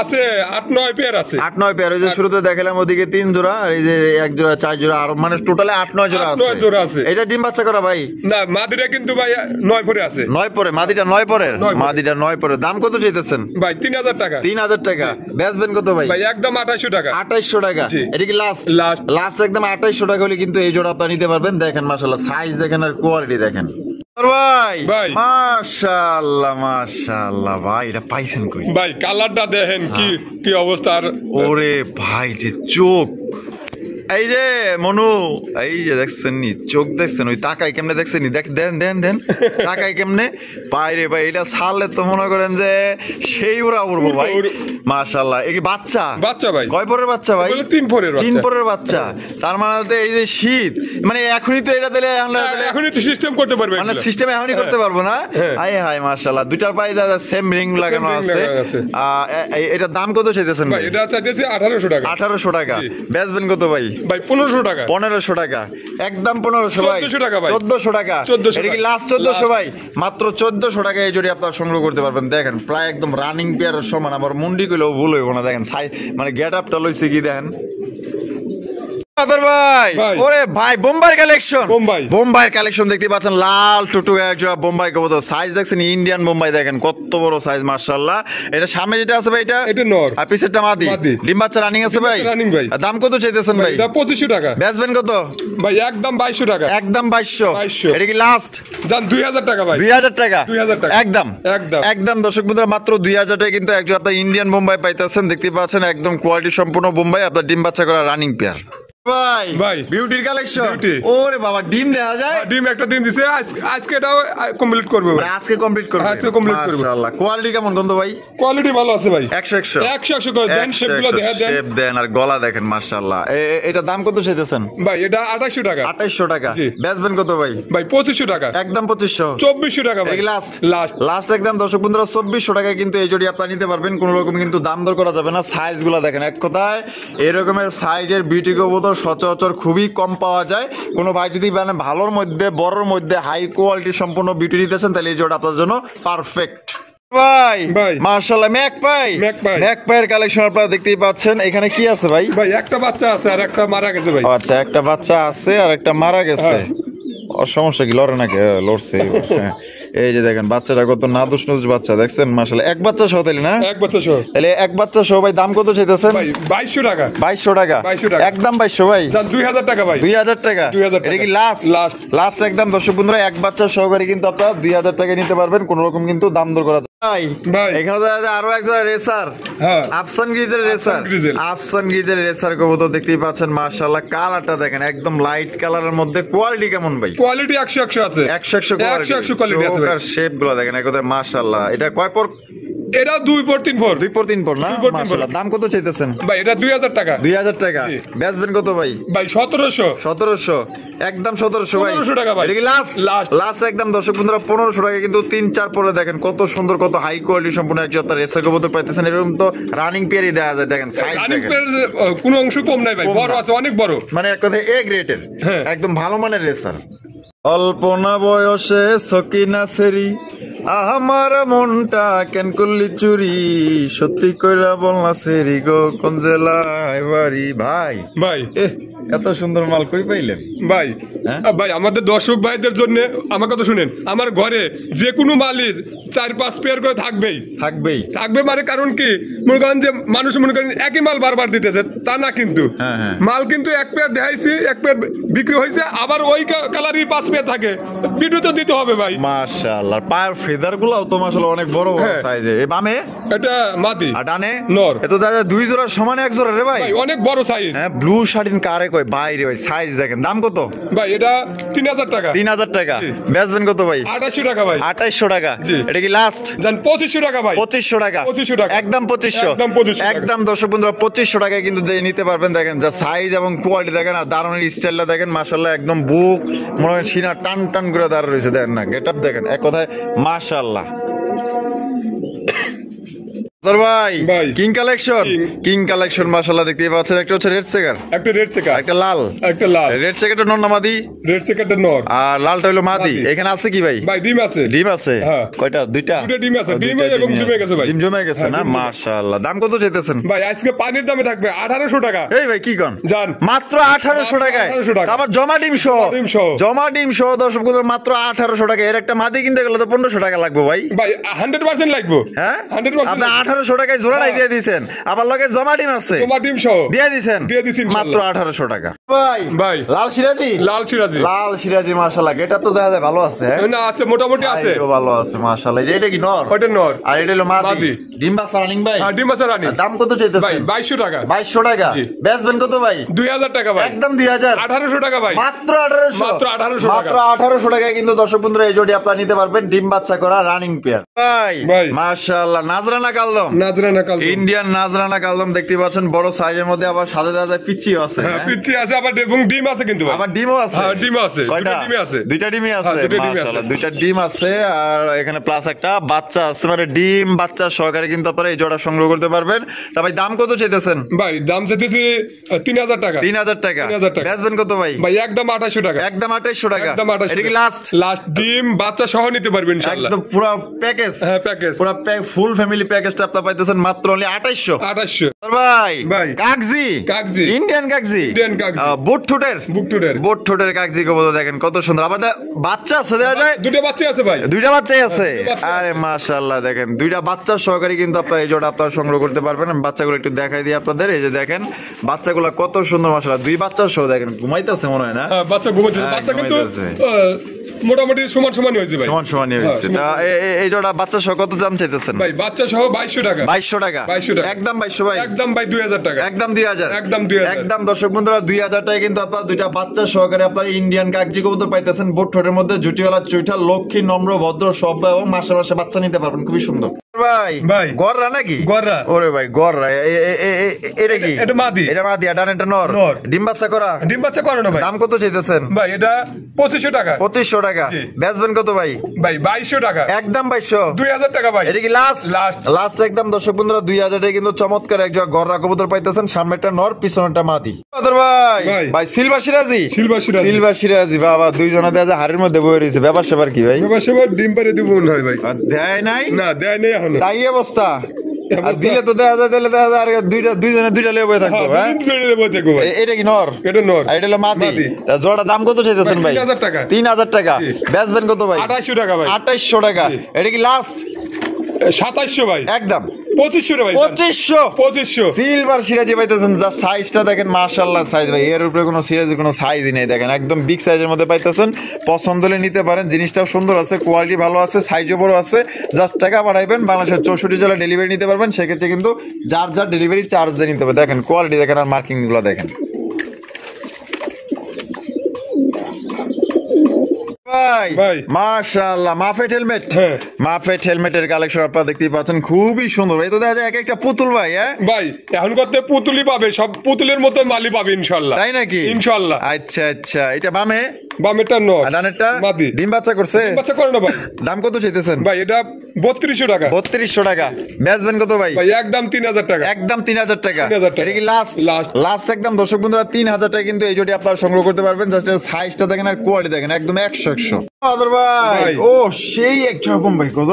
আছে 8-9 পেয়ার আছে। 8-9 পেয়ার। ওই যে শুরুতে দেখালাম ওদিকে 3 জোড়া, আর এই যে 1 জোড়া 4 জোড়া, আর মানে টোটালে 8-9 জোড়া আছে। 8-9 জোড়া আছে। এটা ডিম বাচ্চা করা ভাই? না মাদিটা কিন্তু ভাই 9 পরে আছে। 9 পরে মাদিটা? 9 পরে 9 পরে। মাদিটা 9 পরে। দাম কত চাইতেছেন? ভাই 3000 টাকা। 3000 টাকা। বেচবেন কত ভাই? ভাই একদম 2800 টাকা। 2800 টাকা। জি। এটা কি লাস্ট? Last। লাস্ট একদম 2800 টাকা হলে কিন্তু এই জোড়া আপনি নিতে পারবেন। দেখেন মাশাআল্লাহ সাইজ দেখেন আর কোয়ালিটি দেখেন ভাই। ভাই। মাশাআল্লাহ মাশাআল্লাহ ভাই, এটা পাইছেন কই? ভাই কালারটা দেখেন কি কি অবস্থা। আর ওরে ভাই যে চোখ, এই যে মনু, এই যে দেখছেন নি চোখ, দেখছেন ওই তাকাই কেমনে, দেখছেন নি দেখ, দেন দেন দেন তাকাই কেমনে বাইরে ভাই। এটা ছাড়লে তো মনে করেন যে সেই ওরা উড়বো ভাই। মাশাআল্লাহ। এই কি বাচ্চা? বাচ্চা ভাই। কয় পরের বাচ্চা ভাই? বলে 3 পরের বাচ্চা। 3 পরের বাচ্চা। তার মানে তো এই যে শীত, মানে এখনই তো এটা দিলে এখনই তো সিস্টেম করতে পারবে মানে এগুলা। সিস্টেমে এখনই করতে পারবো না? হ্যাঁ। হায় হায় মাশাআল্লাহ। দুইটার পায়ে সেম রিং লাগানো ring আছে। লাগানো আছে। এটার দাম কত চাইতেছেন ভাই ভাই? এটা চাইতেছি 1800 টাকা। 1800 টাকা। জি। বেচবেন কত ভাই? ভাই 1500 টাকা। 1500 টাকা। একদম 1500 ভাই। 1400 টাকা ভাই। 1400 টাকা। 1400 এটা কি টাকা। Last 1400 Last। ভাই? মাত্র 1400 টাকা এই জোড়ি আপনারা সংগ্রহ করতে পারবেন। দেখেন প্রায় একদম রানিং পেয়ারের সমান। আবার মুন্ডি কইলেও ভুল হইব না। দেখেন মানে গেট আপটা লইছে কি দেখেন ভাই। ভাই। ওরে ভাই বোম্বাই কালেকশন। বোম্বাই। বোম্বাইয়ের কালেকশন দেখতে পাচ্ছেন, লাল টুকটুকে এক জোড়া বোম্বাই কবুতর। সাইজ দেখছেন ইন্ডিয়ান বোম্বাই, দেখেন কত বড় সাইজ মাশাআল্লাহ। এটা সামনে যেটা আছে ভাই এটা নর। আর পিছেরটা মাদি। মাদি। ডিম বাচ্চা রানিং আছে ভাই? running ভাই। আর দাম কত চাইতেছেন ভাই? এটা 2500 টাকা। বেচবেন কত? ভাই একদম 2200 টাকা। একদম 2200। 2200 এটা কি লাস্ট? জান 2000 টাকা ভাই। 2000 টাকা। 2000 টাকা। একদম একদম। একদম। দর্শক বন্ধুরা মাত্র 2000 টাকা কিন্তু একজন আপনার ইন্ডিয়ান বোম্বাই পাইতেছেন। দেখতে পাচ্ছেন একদম কোয়ালিটি সম্পূর্ণ বোম্বাই, আপনার ডিম বাচ্চা করা রানিং পেয়ার ভাই। ভাই। বিউটির কালেকশন। Beauty। ওরে বাবা, ডিম দেখা যায়? ডিম একটা দিন দিছে আজকে এটাও কমপ্লিট করবে ভাই। মানে আজকে কমপ্লিট করবে? আজকে complete করবে। মাশাআল্লাহ। কোয়ালিটি কেমন গন্ধ ভাই? কোয়ালিটি ভালো আছে ভাই। 100 100 করে দেন, শেপগুলো দেখা দেন। শেপ দেন আর গলা দেখেন মাশাআল্লাহ। এটা দাম কত চাইতেছেন? ভাই এটা 2800 টাকা। 2800 টাকা। জি। বেচবেন কত ভাই? ভাই 2500 টাকা। একদম 2500। 2400 টাকা ভাই। Last last. লাস্ট একদম। দর্শক বন্ধুরা 2400 টাকায় কিন্তু এই জোড়ি আপনারা নিতে পারবেন। কোন রকম কিন্তু দাম দর করা যাবে না। সাইজ গুলা দেখেন, এক কথায় এরকমের সাইজের বিউটি কবুতর সচরাচর খুবই কম পাওয়া যায়। কোনো ভাই যদি মানে ভালোর মধ্যে বড়র মধ্যে হাই কোয়ালিটি সম্পূর্ণ বিউটি নিতেছেন, তাহলে এই জোড়া আপনার জন্য পারফেক্ট ভাই। ভাই। মাশাআল্লাহ। ম্যাকপাই। ম্যাকপাই। ম্যাকপাইয়ের কালেকশন আপনারা দেখতেই পাচ্ছেন। এখানে কি আছে ভাই? ভাই একটা বাচ্চা আছে আর একটা মারা গেছে ভাই। আচ্ছা, একটা বাচ্চা আছে আর একটা মারা গেছে। হ্যাঁ। ওর সমস্যা কি, লড়ে নাকি? লড়ছে। হ্যাঁ। এই যে দেখেন বাচ্চাটা কত নাদুস নাদুস বাচ্চা, দেখছেন মাশাআল্লাহ। এক বাচ্চা সহ তাইলে না? এক বাচ্চা সহ। তাহলে এক বাচ্চা সহ ভাই দাম কত চাইতেছেন? ভাই 2200 টাকা। 2200 টাকা। 2200 টাকা। একদম 2200 ভাই। জান 2000 টাকা ভাই। 2000 টাকা। 2000 টাকা। এটা কি লাস্ট? লাস্ট। লাস্ট একদম। দর্শক বন্ধুরা এক বাচ্চা সহকারে কিন্তু আপনারা 2000 টাকা নিতে পারবেন। কোন রকম কিন্তু দাম দর করা ভাই। ভাই। এখানে দেখা যায় আরো একজন রেসার। হ্যাঁ। আফসান গ্রিজের রেসার। গ্রিজেল। আফসান গ্রিজের রেসার কবুতর দেখতেই পাচ্ছেন মাশাআল্লাহ। কালারটা দেখেন একদম লাইট কালারের মধ্যে। কোয়ালিটি কেমন ভাই? কোয়ালিটি 100 আছে। 100 কোয়ালিটি। 100 কোয়ালিটি আছে ভাই। শেপ গুলো দেখেন একদম মাশাআল্লাহ। এটা কয় পর এটা 2 পর 3 পর 2 পর 3 পর না 2 পর 3 পর। মাশাআল্লাহ দাম কত চাইতেছেন ভাই এটা 2000 টাকা 2000 টাকা জি। বেচবেন কত ভাই ভাই 1700 1700 একদম 1700 ভাই 1500 টাকা ভাই। এটা কি লাস্ট Last। লাস্ট একদম দর্শক বন্ধুরা 1500 টাকা কিন্তু 3-4 পরে দেখেন কত সুন্দর কত হাই কোয়ালিটি সম্পূর্ণ একটা রেসার কবুতর পাইতেছেন এরকম তো রানিং পেয়ারই দেয়া যায় দেখেন সাইজ রানিং দেখেন পেয়ার কোনো অংশ কম নাই ভাই কম বড় না। আছে অনেক বড় মানে এক কথায় এ গ্রেডের হ্যাঁ। একদম ভালো মানের রেসার অল্পনা বয়সে সকিনা সেরি আমার মনটা কেন করলি চুরি সত্যি কইরা বলনা সেরি গো কোন জেলায় বাড়ি ভাই ভাই এহ, এত সুন্দর মাল কই পাইলেন ভাই হ্যাঁ? ভাই আমাদের দর্শক ভাইদের জন্য আমার কথা শুনেন আমার ঘরে যে কোনো মালিক 4-5 পেয়ার করে থাকবেই থাকবেই থাকবে মানে কারণ কি মনে করেন যে মানুষ মনে করেন একই মাল বারবার দিতেছে তা না কিন্তু হ্যাঁ, হ্যাঁ। মাল কিন্তু এক পেয়ার দেখাইছি এক পেয়ার বিক্রি হয়েছে আবার ওই কালারই 5 পেয়ার থাকে ভিডিও তো দিতে হবে ভাই মাশাআল্লাহ পায়ের ফেদার গুলাও তো মাশাআল্লাহ অনেক বড় বড় হ্যাঁ। সাইজের এই বামে এটা মাদি আর ডানে নর। এত দাদা দুই জোড়া সমান এক জোড়া রে ভাই ভাই অনেক বড় সাইজ হ্যাঁ ব্লু শার্টিন কারে কয় বাইরে ভাই সাইজ দেখেন দাম কত ভাই এটা 3000 টাকা 3000 টাকা জি। বেচবেন কত ভাই 2800 টাকা ভাই 2800 টাকা জি। এটা কি লাস্ট জান 2500 টাকা ভাই 2500 টাকা 2500 টাকা। একদম 2500 একদম 2500 টাকা। একদম দর্শক বন্ধুরা 2500 টাকায় কিন্তু দিয়ে নিতে পারবেন দেখেন যা সাইজ এবং কোয়ালিটি দেখেন আর দারুণ স্টাইলটা দেখেন মাশাআল্লাহ একদম বুক মনে হয় সিনা টান টান করে দাঁড় রয়েছে দেখেন না গেটআপ দেখেন এক কথায় মাশাআল্লাহ তোর ভাই ভাই। King collection King। King collection মাশাআল্লাহ দেখতেই পাচ্ছেন একটা হচ্ছে রেড চেকার একটা রেড চেকার একটা লাল একটা লাল রেড চেকারটা নন্নামাদি রেড চেকারটা নর আর লালটা হলো মাদি মাদি। এখানে আছে কি ভাই ভাই ডিম আছে ডিম আছে হ্যাঁ। কয়টা দুইটা দুইটা ডিম আছে। ও, ডিম দুইটা এবং ডিমই জমে আছে। গেছে ভাই। ডিম জমে গেছে হ্যাঁ, না ডিম জমে- মাশাআল্লাহ দাম কত চাইতেছেন ভাই আজকে পানির দামে থাকবে 1800 টাকা এই ভাই কি কন জান। মাত্র 1800 টাকায় 1800 টাকা। আবার জমা ডিম সহ ডিম সহ। জমা ডিম সহ দর্শক বন্ধুরা মাত্র 1800 টাকা এর একটা মাদি কিনতে গেলে তো 1500 টাকা লাগবে ভাই ভাই 100% লাগবে হ্যাঁ 100% আপনি 1800 টাকায় জোড়াটাই দিয়ে দিয়েছেন আবার লগে জমা ডিম আছে তোমার ডিম সহ দিয়ে দিয়েছেন দিয়ে দিছি মাত্র ইনশাআল্লাহ। 1800 টাকা ভাই ভাই। লাল সিরাজি লাল সিরাজি লাল সিরাজি মাশাআল্লাহ এটা তো দেখা যায় ভালো আছে হ্যাঁ না আছে মোটামুটি আছে সাইজও ভালো আছে মাশাআল্লাহ এই যে এটা কি নর ওটা নর আর এটা হলো মাদি মাদি। ডিম বাচ্চা রানিং ভাই হ্যাঁ ডিম আছে রানী দাম কত ভাই চাইতেছেন 2200 টাকা 2200 টাকা জি। বেচবেন কত ভাই 2000 টাকা ভাই একদম 2000 1800 টাকা ভাই মাত্র 1800 মাত্র 1800 টাকা। মাত্র 1800 টাকায় কিন্তু দর্শক বন্ধুরা এই জোড়ি আপনারা নিতে পারবেন ডিম বাচ্চা করা রানিং পেয়ার ভাই ভাই। মাশাআল্লাহ নাজরানা কালদম নাজরানা কাল ইন্ডিয়ান নাজরানা কালদম দেখতে পাচ্ছেন বড় সাইজের মধ্যে আবার সাদা সাদা পিচ্চিও আছে হ্যাঁ হ্যাঁ? পিচ্চি আছে আবার এবং ডিম আছে কিন্তু ভাই আবার ডিমও আছে হ্যাঁ, ডিমও আছে। কয়টা? দুইটা ডিমই আছে। দুইটা ডিমই আছে হ্যাঁ, দুইটা ডিমই আছে। মাশাআল্লাহ দুইটা ডিম আছে আর এখানে প্লাস একটা বাচ্চা আছে মানে ডিম বাচ্চা সহকারে কিন্তু আপনারা এই জোড়া সংগ্রহ করতে পারবেন তা ভাই দাম কত চাইতেছেন ভাই দাম চাইতেছি 3000 টাকা 3000 টাকা 3000 টাকা। বেচবেন কত ভাই ভাই একদম 2800 টাকা একদম 2800 টাকা একদম 2800 এটা কি টাকা। লাস্ট লাস্ট ডিম বাচ্চা সহ নিতে পারবেন ইনশাআল্লাহ একদম পুরো প্যাকেজ হ্যাঁ প্যাকেজ পুরো ফুল ফ্যামিলি প্যাকেজটা আপনারা পাইতেছেন মাত্র only 2800 2800 ভাই ভাই। কাগজি কাগজি। ইন্ডিয়ান কাগজি ইন্ডিয়ান কাগজি। বুট ঠোঁটের বুক টুডের বুট ঠোঁটের কাগজি কবুতর দেখেন কত সুন্দর আবার বাচ্চা আছে দেওয়া যায় দুটো বাচ্চা আছে ভাই দুইটা বাচ্চাই আছে দুইটা বাচ্চা আরে মাশাআল্লাহ দেখেন দুইটা বাচ্চা সহকারে কিন্তু আপনারা এই জোড়া আপনারা সংগ্রহ করতে পারবেন আমি বাচ্চাগুলো একটু দেখাই দিই আপনাদের এই যে দেখেন বাচ্চাগুলো কত সুন্দর মাশাআল্লাহ দুই বাচ্চা সহ দেখেন ঘুমাইতেছে মনে হয় না হ্যাঁ, বাচ্চা ঘুমাচ্ছে হ্যাঁ, বাচ্চা কিন্তু ঘুমাইতেছে। মোটামুটি সমান সমান হয়েছে ভাই সমান সমান হয়েছে হ্যাঁ, তা এই জোড়া বাচ্চা সহ কত দাম চাইতেছেন ভাই বাচ্চা সহ 2200 টাকা 2200 টাকা 2200 টাকা। একদম 2200 ভাই একদম ভাই 2000 টাকা একদম 2000 একদম 2000 একদম দর্শক বন্ধুরা 2000 টাকা কিন্তু আপনারা দুইটা বাচ্চা সহকারে আপনারা ইন্ডিয়ান কাগজি কবুতর পাইতেছেন বোট ঠোঁটের মধ্যে জুটিওয়ালা চুইঠা লক্ষ্মী নম্র ভদ্র সব এবং মাসে মাসে বাচ্চা নিতে পারবেন খুবই সুন্দর ভাই ভাই। গররা নাকি গররা। ওরে ভাই গররা এটা কি এটা মাদি। এটা মাদি আর ডানেরটা নর নর। ডিম বাচ্চা করা ডিম বাচ্চা করো না ভাই দাম কত চাইতেছেন ভাই এটা 2500 টাকা 2500 টাকা জি। বেচবেন কত ভাই ভাই 2200 টাকা একদম 2200 2000 টাকা ভাই এটা কি লাস্ট লাস্ট লাস্ট একদম দর্শক বন্ধুরা 2000 টাকা কিন্তু চমৎকার এক জায়গা গররা কবুতর পাইতেছেন সামনেটা নর পিছনেরটা মাদি কদর ভাই ভাই। ভাই সিলভার সিরাজি সিলভার সিরাজি। সিলভার সিরাজি বাবা দুইজনে দেখা যায় হাড়ির মধ্যে বয়ে রয়েছে ব্যাপার সেবার কি ভাই এবার সেবার ডিম পারে দিব মনে হয় ভাই আর দেয় নাই না দেয় নেই এখনো তাই অবস্থা আর অবস্থা। দিলে তো দেখা যায় দিলে দেখা যায় আর দুইজনে দুইটা লেগে বয়ে থাকতো হ্যাঁ, হ্যাঁ দুদিন ধরে নেবো দেখো ভাই এটা কি নর এটা নর আর এটা হলো মাদি মাদি। তা জোড়া দাম কত চাইতেছেন ভাই 3000 টাকা 3000 টাকা জি। বেচবেন কত ভাই 2800 টাকা ভাই 2800 টাকা জি। এটা কি লাস্ট 2700 ভাই একদম 2500 রে ভাই 2500 2500 সিলভার সিরাজি পাইতেছেন যা সাইজটা দেখেন মাশাআল্লাহ সাইজ ভাই এর উপরে কোনো সিরাজের কোনো সাইজই নেই দেখেন একদম বিগ সাইজের মধ্যে পাইতেছেন পছন্দ হলে নিতে পারেন জিনিসটাও সুন্দর আছে কোয়ালিটি ভালো আছে সাইজও বড় আছে জাস্ট টাকা পাঠাইবেন বাংলাদেশের 64 জেলা ডেলিভারি নিতে পারবেন সেক্ষেত্রে কিন্তু যার যার ডেলিভারি চার্জ দিয়ে নিতে হবে দেখেন কোয়ালিটি দেখেন আর মার্কিং গুলো দেখেন ভাই ভাই। মাশাআল্লাহ মাফেট হেলমেট, হ্যাঁ। মাফেট হেলমেটের কালেকশন আপনারা দেখতেই পাচ্ছেন, খুবই সুন্দর। এই তো দেখা যায় এক একটা পুতুল ভাই, হ্যাঁ ভাই এখন করতে পুতুলি পাবে, সব পুতুলের মতো মালি পাবে ইনশাল্লাহ। তাই নাকি? ইনশাল্লাহ। আচ্ছা আচ্ছা, এটা বামে বামেরটা নর, আর ডানেরটা মাদি। ডিম বাচ্চা করছে? বাচ্চা করে না ভাই। দাম কত চাইতেছেন? ভাই এটা 3200 টাকা। 3200 টাকা। বেচবেন কত ভাই? ভাই একদম 3000 টাকা। একদম 3000 টাকা। 3000 টাকা। এটা কি লাস্ট? Last। লাস্ট একদম দর্শক বন্ধুরা 3000 টাকা কিন্তু এই জোটি আপনারা সংগ্রহ করতে পারবেন। জাস্ট এর সাইজটা দেখেন আর কোয়ালিটি দেখেন, একদম 100 আদর ভাই। ভাই। ও সেই একরকম ভাই, কত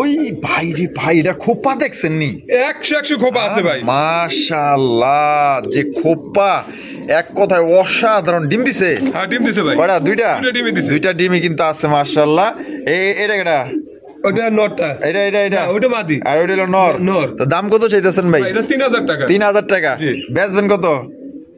ওই ভাই রে ভাই, এটা খোপা দেখছেন নি? 100 খোপা আছে ভাই। মাশাআল্লাহ, যে খোপা এক কথায় অসাধারণ। ডিম দিছে? হ্যাঁ ডিম দিছে ভাই। কয়টা? দুইটা? দুইটা ডিমই দিছে। দুইটা ডিমই কিন্তু আছে মাশাআল্লাহ। এটা এটা ওটা নরটা। এটা এটা এটা হ্যাঁ, ওটা মাদি। আর ওইটা হলো নর। নর। তো দাম কত চাইতেছেন ভাই? ভাই এটা 3000 টাকা। 3000 টাকা। জি। বেচবেন কত?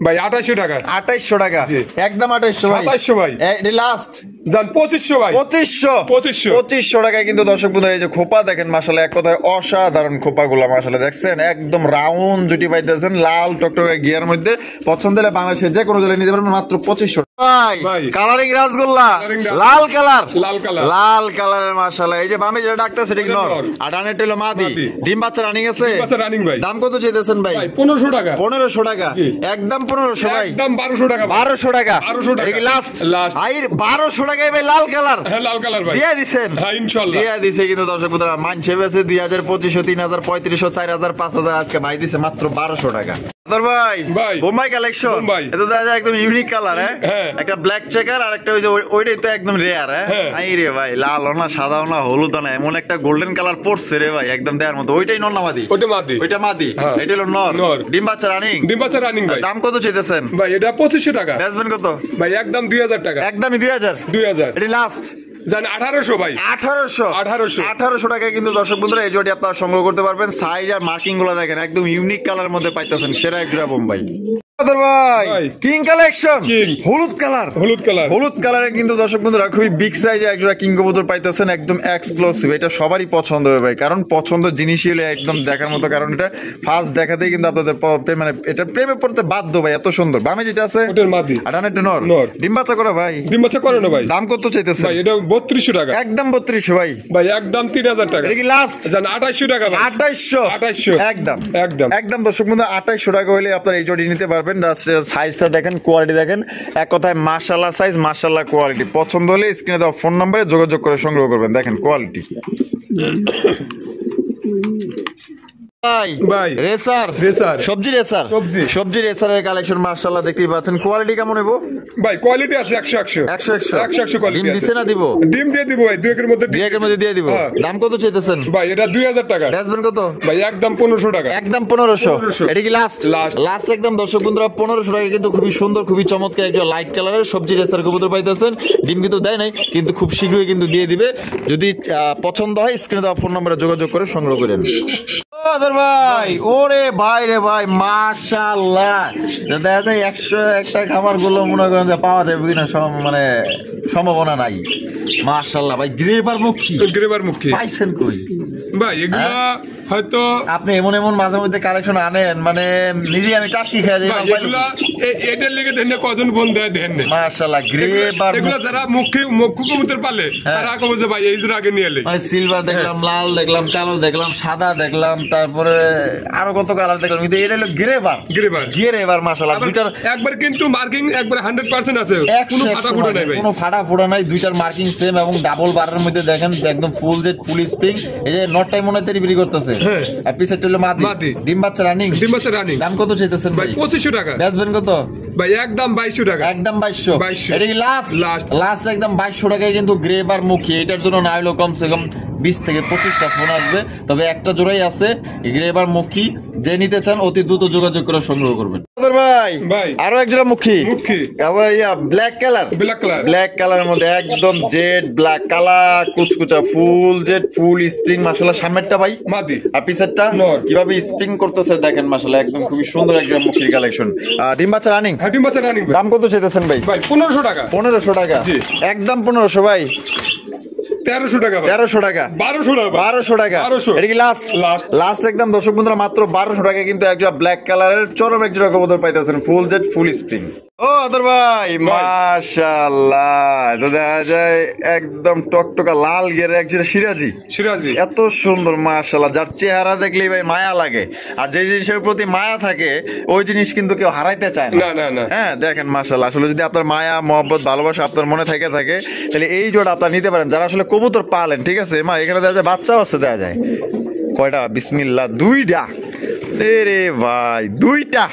ভাই 2800 টাকা। 2800 টাকা। জি। একদম 2800 ভাই। 2700 ভাই। এটা লাস্ট জান 2500 ভাই। 2500 2500 2500 টাকায় কিন্তু দর্শক বন্ধুরা এই যে খোপা দেখেন মাশাআল্লাহ, এক কথায় অসাধারণ খোপাগুলো মাশাআল্লাহ, দেখছেন একদম রাউন্ড জুটি পাইতেছেন লাল টকটকে গিয়ার মধ্যে। পছন্দ হলে বাংলাদেশে যে কোনো জেলায় নিতে পারবেন মাত্র 2500 ভাই। ভাই। Colouring rasgulla, Coloring rasgulla. লাল কালার, লাল কালার। লাল কালারের মাশাআল্লাহ। এই যে বামে যেটা ডাকতেছে সেটা কি এটা নর, নর। আর ডানেরটা হলো মাদি। মাদি। ডিম বাচ্চা রানিং আছে? বাচ্চা রানিং ভাই। দাম কত চাইতেছেন ভাই? ভাই 1500 টাকা। 1500 টাকা। জি। একদম 1500 ভাই। একদম 1200 টাকা ভাই। 1200 টাকা। 1200 টাকা। এটা কি লাস্ট? Last। ভাই 1200 টাকায় ভাই লাল কালার হ্যাঁ লাল কালার ভাই। দিয়ে দিছেন? হ্যাঁ ইনশাআল্লাহ। দিয়ে দিছে কিন্তু দর্শক বন্ধুরা, মানছে বেছে 2000, 2500, 3000, 3500, 4000, 5000, আজকে ভাই দিছে মাত্র 1200 টাকা। আদর ভাই, ভাই। বোম্বাই কালেকশন। বোম্বাই। এটা দেখা যায় একদম ইউনিক কালার, হ্যাঁ হ্যাঁ। একটা ব্ল্যাক চেকার আর একটা ওই যে ওইটাই তো একদম রেয়ার, হ্যাঁ হ্যাঁ। আই রে ভাই, লাল না সাদা না হলুদ না, এমন একটা গোল্ডেন কালার পড়ছে রে ভাই, একদম দেওয়ার মতো। ওইটাই নর না মাদি? ওটা মাদি। ওইটা মাদি। হ্যাঁ। এটা হলো নর। নর। ডিম বাচ্চা রানিং? ডিম বাচ্চা রানিং ভাই। দাম কত চাইতেছেন ভাই এটা 2500 টাকা। বেচবেন কত? ভাই একদম 2000 টাকা। একদমই 2000। 2000। এটা লাস্ট জান 1800 ভাই। 1800 টাকায় কিন্তু দর্শক বন্ধুরা এই জোটি আপনারা সংগ্রহ করতে পারবেন। সাইজ আর মার্কিং গুলো দেখেন, একদম ইউনিক কালার মধ্যে পাইতেছেন, সেরা একটা বোম্বাই। ভাই ভাই। King collection, King। হলুদ কালার। হলুদ কালার। হলুদ কালারের কিন্তু দর্শক বন্ধুরা খুবই বিগ সাইজে একজোড়া কিং কবুতর পাইতেছেন, একদম এক্সক্লুসিভ। এটা সবারই পছন্দ হবে ভাই, কারণ পছন্দ জিনিসই হলে একদম দেখার মতো, কারণ এটা ফার্স্ট দেখাতেই কিন্তু আপনাদের মানে এটা প্রেমে পড়তে বাধ্য ভাই, এত সুন্দর। বামে যেটা আছে ওটার মাদি। আর ডানেরটা নর। নর। ডিম বাচ্চা করা ভাই? ডিম বাচ্চা করে না ভাই। দাম কত চাইতেছে ভাই এটা 3200 টাকা। একদম 3200 ভাই। ভাই একদম 3000 টাকা। এটা কি লাস্ট? জান 2800 টাকা ভাই। 2800 একদম একদম। একদম দর্শক বন্ধু 2800 টাকা হলে আপনারা এই জোড়ি নিতে পারবেন। সাইজটা দেখেন, কোয়ালিটি দেখেন, এক কথায় মাশাআল্লাহ সাইজ, মাশাআল্লাহ কোয়ালিটি। পছন্দ হলে স্ক্রিনে দেওয়া ফোন নম্বরে যোগাযোগ করে সংগ্রহ করবেন। দেখেন কোয়ালিটি। ভাই। Racer, racer. সবজি রেসার, সবজি রেসারের কালেকশন মাশাআল্লাহ দেখতেই পাচ্ছেন। কোয়ালিটি কেমন হইব ভাই? কোয়ালিটি আছে 100 100 কোয়ালিটি ডিম আছে। দিছে না দিব? ডিম দিয়ে দিব ভাই, দুই একের মধ্যে দুই একের মধ্যে দিয়ে দিব। হ্যাঁ। দাম কত চাইতেছেন ভাই? এটা 2000 টাকা। বেচবেন কত? ভাই একদম 1500 টাকা। একদম 1500। 1500 এটা কি লাস্ট? লাস্ট একদম দর্শক বন্ধুরা 1500 টাকা কিন্তু খুবই সুন্দর, খুবই চমৎকার একটা লাইট কালারের সবজি রেসার কবুতর পাইতেছেন। ডিম কিন্তু দেয় নাই, কিন্তু খুব শীঘ্রই কিন্তু দিয়ে দিবে। যদি পছন্দ হয় স্ক্রিনে দেওয়া ফোন নম্বরে যোগাযোগ করে সংগ্রহ করেন। ভাই ওরে ভাই রে ভাই, মাশাআল্লাহ। দেখা যায় 101টা খাবার গুলো মনে করেন যে পাওয়া যাবে কিনা মানে সম্ভাবনা নাই। মাশাআল্লাহ ভাই, গ্রেবার মুখী। গ্রেবার মুখী পাইছেন কই ভাই? এগুলো হয়তো আপনি এমন এমন মাঝে মধ্যে কালেকশন আনেন, মানে নিজে আমি টাস্কি খেয়ে যাই। ভাই এগুলা এটার লেগে দেন কজন ফোন দেয় দেন না। মাশাআল্লাহ গ্রেবার। এগুলো যারা মুখ্য কবুতর পালে তারা কবে যে ভাই এই যে আগে নিয়ে এলে। মানে সিলভার দেখলাম, লাল দেখলাম, কালো দেখলাম, সাদা দেখলাম, তারপরে আরো কত কালার দেখলাম, কিন্তু এটা হলো গ্রেবার। গ্রেবার মাশাআল্লাহ। দুইটার একবার কিন্তু মার্কিং একবার 100% আছে, কোনো ফাটা ফুটা নাই ভাই, কোনো ফাটা ফোড়া নাই। দুইটার মার্কিং সেম এবং ডাবল বারের মধ্যে দেখেন একদম ফুল জেড, ফুল স্প্রিং। এই যে নটটাই মনে তেরি বিক্রি করতেছে। আর পিছেরটা হলো মাদি। ডিম বাচ্চা রানিং। দাম কত চাইতেছেন ভাই? 2500 টাকা। বেচবেন কত? ভাই একদম 2200 টাকা। একদম 2200। এটা কি লাস্ট? লাস্ট একদম 2200 টাকায় কিন্তু গ্রেবার মুখী। এটার জন্য না হলো কমসে কম 20 থেকে 25টা ফোন আসবে, তবে একটা জোড়াই আছে গ্রেবার মুখী। যে নিতে চান অতি দ্রুত যোগাযোগ করে সংগ্রহ করবেন। ভাই আরো এক জোড়া মুখী। আবার ব্ল্যাক কালার, ব্ল্যাক কালারের মধ্যে একদম jet black colour, কুচকুচা full jade, ফুল স্প্রিং মাশাআল্লাহ। সামনেরটা ভাই মাদি আর পিছেরটা নর। কিভাবে স্প্রিং করতেছে দেখেন মাশাআল্লাহ, একদম খুবই সুন্দর একটা মুখীর কালেকশন। ডিম বাচ্চা রানিং। ডিম বাচ্চা রানিং। দাম কত চাইতেছেন ভাই? ভাই 1500 টাকা। 1500 টাকা। একদম 1500 ভাই। 1300 টাকা। 1300 টাকা। 1200 টাকা। 1200 টাকা। এটা কি লাস্ট? লাস্ট একদম দর্শক বন্ধুরা মাত্র 1200 টাকা কিন্তু একটা ব্ল্যাক কালারের চরম এক জোড়া কবুতর পাইতেছেন, ফুল জেড, ফুল স্প্রিং। ও আদর ভাই মাশাআল্লাহ, তো দেখা যায় একদম টকটকা লাল গেরে একজন সিরাজি। সিরাজি এত সুন্দর মাশাআল্লাহ, যার চেহারা দেখলেই ভাই মায়া লাগে, আর যে জিনিসের প্রতি মায়া থাকে ওই জিনিস কিন্তু কেউ হারাইতে চায় না, না, না। হ্যাঁ দেখেন মাশাআল্লাহ, আসলে যদি আপনার মায়া মহব্বত ভালোবাসা আপনার মনে থাকে তাহলে এই জোড়া আপনার নিতে পারেন, যারা আসলে কবুতর পালেন। ঠিক আছে মা, এখানে দেখা যায় বাচ্চাও আছে, দেখা যায় কয়টা, বিসমিল্লাহ, দুইটা। রে ভাই দুইটা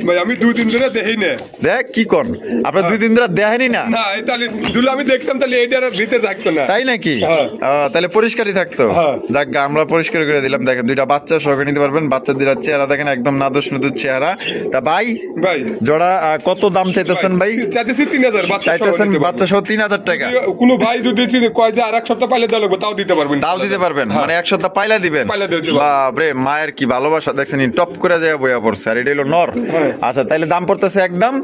ভাই, আমি 2-3 দিনে দেখি না। দেখ কি কর, আপনার 2-3 দিন দেখেনি না? না, তাহলে দুলো আমি দেখতাম, তাহলে এইটার ভিতরে থাকতো না। তাই নাকি? হ্যাঁ। তাহলে পরিষ্কারই থাকতো। হ্যাঁ। যাক আমরা পরিষ্কার করে দিলাম। দেখেন দুইটা বাচ্চা সহকারে নিতে পারবেন, বাচ্চা দুইটার চেহারা দেখেন একদম নাদুস নুদুস চেহারা। তা ভাই ভাই জোড়া কত দাম চাইতেছেন ভাই? চাইতেছি 3000 বাচ্চা সহ চাইতেছেন নিতে পারবো। বাচ্চা সহ 3000 টাকা। কোনো ভাই যদি কয় যে আর এক সপ্তাহ পাইলে দেওয়া লাগবে, তাও দিতে পারবেন। তাও দিতে পারবেন, মানে এক সপ্তাহ পাইলা দিবেন? পাইলা দিতে পারবো। বাপরে, মায়ের কি ভালোবাসা দেখছেন, টপ করে যায় বইয়া পড়ছে। আর এটা হলো নর। হ্যাঁ। আচ্ছা তাইলে দাম পড়তেছে একদম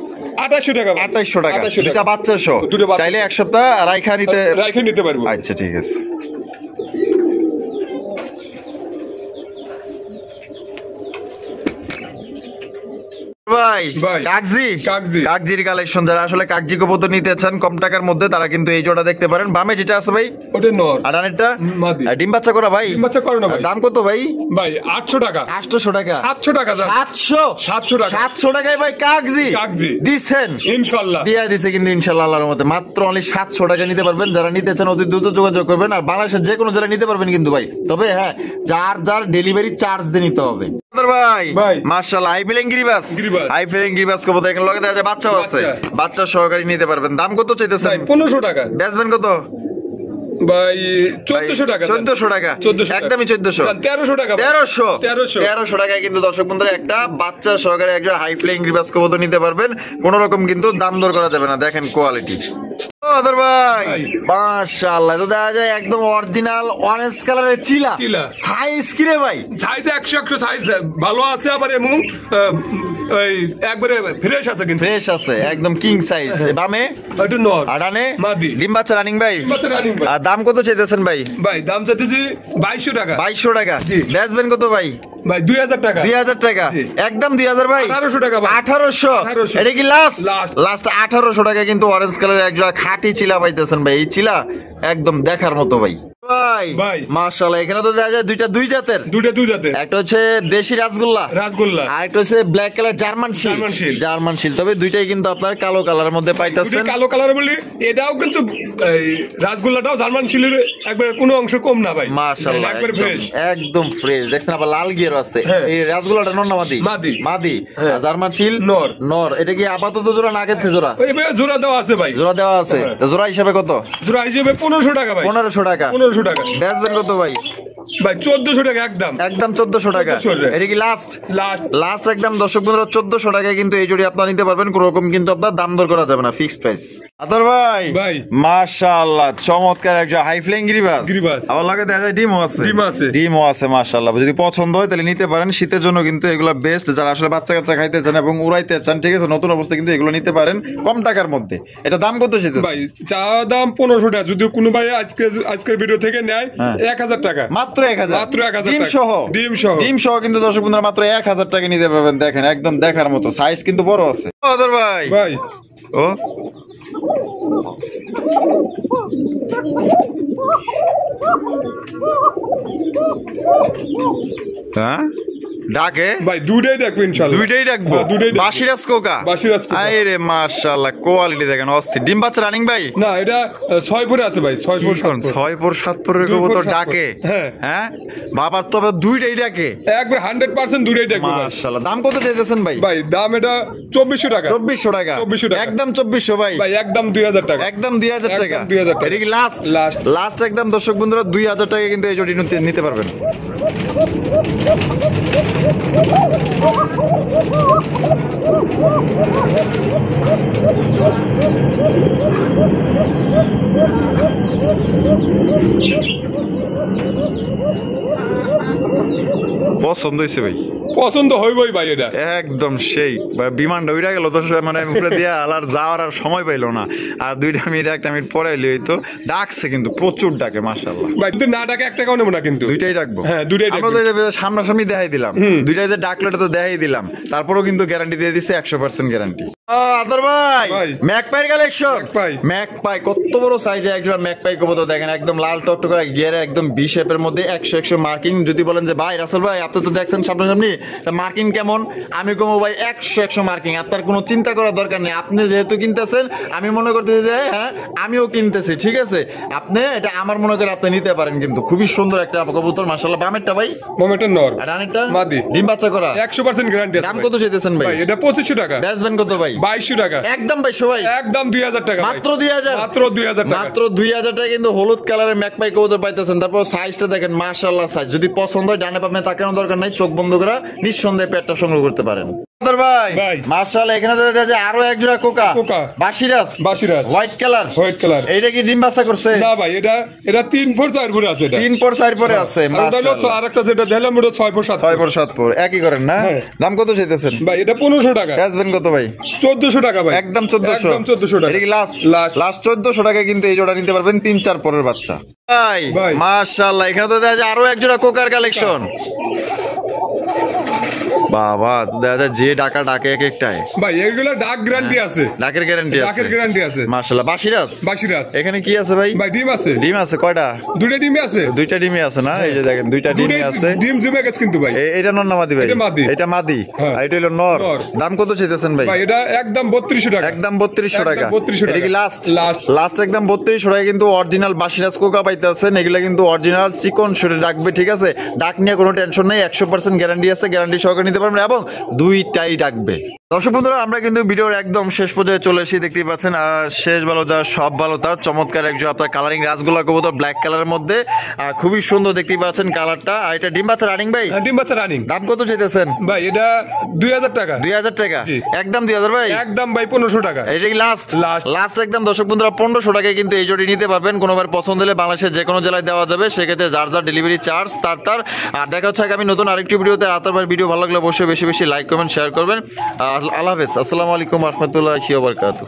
2800 টাকা। 2800 টাকা, 2800 দুইটা বাচ্চা সহ। দুটো বাচ্চা। চাইলে এক সপ্তাহ রাইখা রাইখে নিতে পারবো। আচ্ছা ঠিক আছে। ভাই ভাই, কাগজি কাগজি। কাগজির কালেকশন, যারা আসলে কাগজি কবুতর নিতে চান কম টাকার মধ্যে তারা কিন্তু এই জোড়া দেখতে পারেন। বামে যেটা আছে ভাই ওটা নর, আর ডানেরটা মাদি। ডিম বাচ্চা করা ভাই? ডিম বাচ্চা করে না ভাই। দাম কত ভাই? ভাই 800 টাকা। 800 টাকা? 700 টাকা দাম। 700 টাকা। 700 টাকায় ভাই কাগজি কাগজি। দিছেন? ইনশাআল্লাহ দিয়া দিছে কিন্তু ইনশাআল্লাহ আল্লাহর রহমতে। মাত্র অনলি 700 টাকা নিতে পারবেন। যারা নিতে চান অতি দ্রুত যোগাযোগ করবেন, আর বাংলাদেশের যে কোনো জেলায় নিতে পারবেন কিন্তু ভাই। তবে হ্যাঁ, যার ডেলিভারি চার্জ দিয়ে নিতে হবে। ভাই ভাই। মাশাআল্লাহ, আই ফিলিং গিরিবাস। গিরিবাস। আই ফিলিং গিরিবাস কবুতর এখানে লগে দেখা যায় বাচ্চাও আছে, বাচ্চা। বাচ্চা সহকারী নিতে পারবেন। দাম কত চাইতেছেন? ভাই 1500 টাকা। বেচবেন কত ভাই 1400 টাকা। 1400 টাকা? 1400 একদমই 1400। 1300 টাকা। 1300 টাকায় কিন্তু দর্শক বন্ধুরা একটা বাচ্চা সহকারে একজন হাই ফ্লাইং গ্রিবাস কবুতর নিতে পারবেন। কোন রকম কিন্তু দাম দর করা যাবে না। দেখেন কোয়ালিটি। আদর ভাই ভাই। মাশাআল্লাহ, তো দেখা যায় একদম অরিজিনাল অরেঞ্জ কালারের চিলা। সাইজ কি রে ভাই? সাইজ 100 সাইজ ভালো আছে, আবার এবং এই একবারে ফ্রেশ আছে কিন্তু। ফ্রেশ আছে একদম কিং সাইজ। বামে ওটা নর, আড়ানে মাদি। ডিম বাচ্চা রানিং ভাই। বাচ্চা রানিং ভাই। আর দাম কত চাইতেছেন ভাই? ভাই দাম চাইতেছি 2200 টাকা। 2200 টাকা? জি। বেচবেন কত ভাই? ভাই 2000 টাকা। 2000 টাকা? জি। একদম 2000 ভাই? 1800 টাকা ভাই। 1800? এটা কি লাস্ট? লাস্ট। লাস্ট 1800 টাকা কিন্তু অরেঞ্জ কালারের একজোড়া খাঁটি চিলা পাইতেছেন ভাই। এই চিলা একদম দেখার মতো ভাই। ভাই। মাশাআল্লাহ, এখানে তো দেখা যায় দুই জাতের। দুই জাতের। একটা হচ্ছে দেশি রাসগোল্লা, আর একটা হচ্ছে ব্ল্যাক কালার জার্মান শিল। জার্মান শিল, তবে দুইটাই কিন্তু আপনার কালো কালারের মধ্যে পাইতেছেন। কালো কালার বলি, এটাও কিন্তু এই রাসগোল্লাটাও জার্মান শিলের একবারে কোনো অংশ কম না ভাই। মাশাআল্লাহ, একবারে ফ্রেশ। একদম ফ্রেশ। দেখছেন আবার লাল গিয়ার আছে। হ্যাঁ। এই রাসগোল্লাটা নর না মাদি? মাদি। আর জার্মান শিল নর। এটা কি আপাতত জোড়া না আগের জোড়া? এইভাবে জোড়া দেওয়া আছে ভাই। জোড়া দেওয়া আছে। হ্যাঁ। তো জোড়া হিসাবে কত? জোড়া হিসেবে 1500 টাকা ভাই। 1500 টাকা? 1500 টাকা। বেচবেন কত ভাই? ভাই 1400 টাকা একদম। একদম 1400 টাকা? 1400 এটা কি লাস্ট? লাস্ট একদম দর্শক বন্ধুরা 1400 টাকায় কিন্তু এই জোড়ি আপনারা নিতে পারবেন। কোন রকম কিন্তু আপনার দাম দর করা যাবে না, ফিক্সড প্রাইস। আদর ভাই ভাই। মাশাআল্লাহ, চমৎকার একটা হাই ফ্লাইং গিরিবাস। গিরিবাস। আমার লাগে দেখা যায় ডিমও আছে। আছে। ডিমও আছে মাশাআল্লাহ। যদি পছন্দ হয় তাহলে নিতে পারেন। শীতের জন্য কিন্তু এগুলো বেস্ট, যারা আসলে বাচ্চা কাচ্চা খাইতে চান এবং উড়াইতে চান। ঠিক আছে, নতুন অবস্থায় কিন্তু এগুলো নিতে পারেন কম টাকার মধ্যে। এটা দাম কত সেটা ভাই? চা দাম 1500 টাকা। যদি কোনো ভাই আজকের ভিডিও থেকে নেয় 1000 টাকা। মাত্র 1000? মাত্র 1000 ডিম টাকা। সহ? ডিম সহ কিন্তু দর্শক বন্ধুরা মাত্র 1000 টাকা নিতে পারবেন। দেখেন একদম দেখার মতো সাইজ কিন্তু বড় আছে। আদর ভাই ও হ্যাঁ ডাকে ভাই, দুইটাই ডাকবো ইনশাআল্লাহ। দুইটাই ডাকবো? হ্যাঁ, দুইটাই ডাকবো। বাসিরাজ কোকা? বাসিরাজ কোকা। আরে মাশাআল্লাহ, কোয়ালিটি দেখেন অস্থির। ডিম বাচ্চা রানিং ভাই? না, এটা 6 পরে আছে ভাই। 6 পর 7 পরের কবুতর ডাকে? হ্যাঁ বাবার, তবে দুইটাই ডাকে একবার 100% দুইটাই ডাকবো। মাশাআল্লাহ। দাম কত চাইতেছেন ভাই? ভাই দাম এটা 2400 টাকা। 2400 টাকা? 2400 টাকা। একদম 2400 ভাই? ভাই একদম 2000 টাকা। একদম 2000 টাকা? একদম 2000 টাকা। এটা কি লাস্ট? লাস্ট একদম দর্শক বন্ধুরা 2000 টাকা কিন্তু এই জোড়ি নিতে পারবেন। পছন্দ হয়েছে ভাই? পছন্দ হইবই ভাই। এটা একদম সেই বিমানটা উড়া গেল তো, মানে উপরে দিয়ে আলার যাওয়ার আর সময় পাইলো না। আর 2 মিনিট 1 মিনিট পরে এলি হইতো। ডাকছে কিন্তু প্রচুর ডাকে মাশাআল্লাহ। ভাই যদি না ডাকে 1 টাকাও নেব না কিন্তু। দুইটাই ডাকবো? হ্যাঁ, দুইটাই ডাকবো। আমরা তো সামনাসামনি দেখাই দিলাম। দুইটাই যে ডাকলেটা তো দেখাই দিলাম, তারপরেও কিন্তু গ্যারান্টি দিয়ে দিছে 100% গ্যারান্টি। আদর ভাই ভাই। Magpie collection magpie. ম্যাকপাই কত বড় সাইজে একজন ম্যাকপাই কবুতর দেখেন, একদম লাল টকটকা গিয়ারে একদম ভি শেপের মধ্যে 100 মার্কিং। যদি বলেন যে ভাই রাসেল ভাই আপনি তো দেখছেন সামনাসামনি, তা মার্কিং কেমন, আমি কমো ভাই 100 মার্কিং। আপনার কোনো চিন্তা করার দরকার নেই, আপনি যেহেতু কিনতেছেন আমি মনে করতেছি যে হ্যাঁ আমিও কিনতেছি, ঠিক আছে। আপনি এটা আমার মনে করে আপনি নিতে পারেন, কিন্তু খুবই সুন্দর একটা কবুতর মাশাআল্লাহ। বামেরটা ভাই, মোমেন্টো নর আর ডানেরটা মাদি। ডিম বাচ্চা করা 100% গ্যারান্টি আছে দাম ভাই। কত চাইতেছেন ভাই? ভাই এটা 2500 টাকা। বেচবেন কত ভাই? 2200 টাকা। একদম ভাই সবাই একদম 2000 টাকা ভাই। মাত্র 2000, মাত্র 2000 টাকা। মাত্র 2000 টাকা কিন্তু হলুদ কালারের ম্যাকপাই কবুতর পাইতেছেন। তারপর সাইজটা দেখেন মাশাআল্লাহ সাইজ। যদি পছন্দ হয় ডানে বামে তাকানোর দরকার নাই, চোখ বন্ধ করে নিঃসন্দেহে পেটটা সংগ্রহ করতে পারেন। ভাই ভাই। মাশাআল্লাহ এখানে দেখা যায় যে আরো এক জোড়া কোকা কোকা। বাসিরাস বাসিরাস। White colour. White colour. এইটা কি ডিম বাচ্চা করছে? না ভাই এটা 3 4 4 পরে আছে। এটা 3 পর 4 পরে আছে আর ওটা হলো মাশাআল্লাহ। আরেকটা যেটা দিলাম ওটা 6 পর 7 6 পর 7 পর একই করেন না? হ্যাঁ। দাম কত চাইতেছেন ভাই এটা 1500 টাকা। বেচবেন কত ভাই? 1400 টাকা ভাই। একদম 1400। একদম 1400 টাকা। এটা কি লাস্ট? লাস্ট। লাস্ট 1400 টাকা কিন্তু এই জোড়া নিতে পারবেন 3 4 পরের বাচ্চা। ভাই ভাই। মাশাআল্লাহ এখানে তো দেখা যায় আরো এক জোড়া কোকার কালেকশন। বাবা তো দেখা যায় যে ডাকা ডাকে এক একটাই ভাই এগুলো ডাক গ্যারান্টি আছে। ডাকের গ্যারান্টি আছে। ডাকের গ্যারান্টি আছে। মাশাআল্লাহ বাসিরাস। বাসিরাস। এখানে কি আছে ভাই? ভাই ডিম আছে। ডিম আছে কয়টা? দুটো ডিমই আছে। দুইটা ডিমই আছে না? এই যে দেখেন দুইটা ডিমই দুটোই আছে। ডিম জমে গেছে কিন্তু ভাই। এটা নর না মাদি ভাই? এটা মাদি। এটা মাদি। হ্যাঁ। আর এটা হলো নর। নর। দাম কত চাইতেছেন ভাই? ভাই এটা একদম 3200 টাকা। একদম 3200 টাকা। একদম 3200 এটা কি টাকা। লাস্ট? লাস্ট। লাস্ট একদম 3200 টাকা কিন্তু অরিজিনাল বাসিরাজ কোকা পাইতেছেন। এগুলা কিন্তু অরিজিনাল চিকন সরে ডাকবে, ঠিক আছে। ডাক নিয়ে কোনো টেনশন নেই, 100% গ্যারান্টি আছে, গ্যারান্টি সহকারে নিতে পারবেন এবং দুইটাই ডাকবে। দর্শক বন্ধুরা আমরা কিন্তু ভিডিওর একদম শেষ পর্যায়ে চলে এসেছি, দেখতেই পাচ্ছেন। আর শেষ ভালো যার সব ভালো তার চমৎকার একজন আপনার কালারিং রাসগোল্লা কবুতর ব্ল্যাক কালারের মধ্যে খুবই সুন্দর দেখতেই পাচ্ছেন কালারটা। আর এটা ডিম বাচ্চা রানিং ভাই? হ্যাঁ, ডিম বাচ্চা রানিং। দাম কত চাইতেছেন ভাই এটা 2000 টাকা। 2000 টাকা। জি। একদম 2000 ভাই? একদম ভাই 1500 টাকা। এটা কি লাস্ট? লাস্ট। লাস্ট একদম দর্শক বন্ধুরা 1500 টাকায় কিন্তু এই জোড়ি নিতে পারবেন। কোনোবার পছন্দ হলে বাংলাদেশের যে কোনো জেলায় দেওয়া যাবে, সেক্ষেত্রে যার যার ডেলিভারি চার্জ তার। আর দেখা হচ্ছে আমি নতুন আরেকটি ভিডিওতে। আতারবার ভিডিও ভালো লাগলে অবশ্যই বেশি বেশি লাইক কমেন্ট শেয়ার করবেন। আল্লাহ হাফেজ। আসসালামু আলাইকুম রহমতুল্লাহি ওয়া বারাকাতুহু।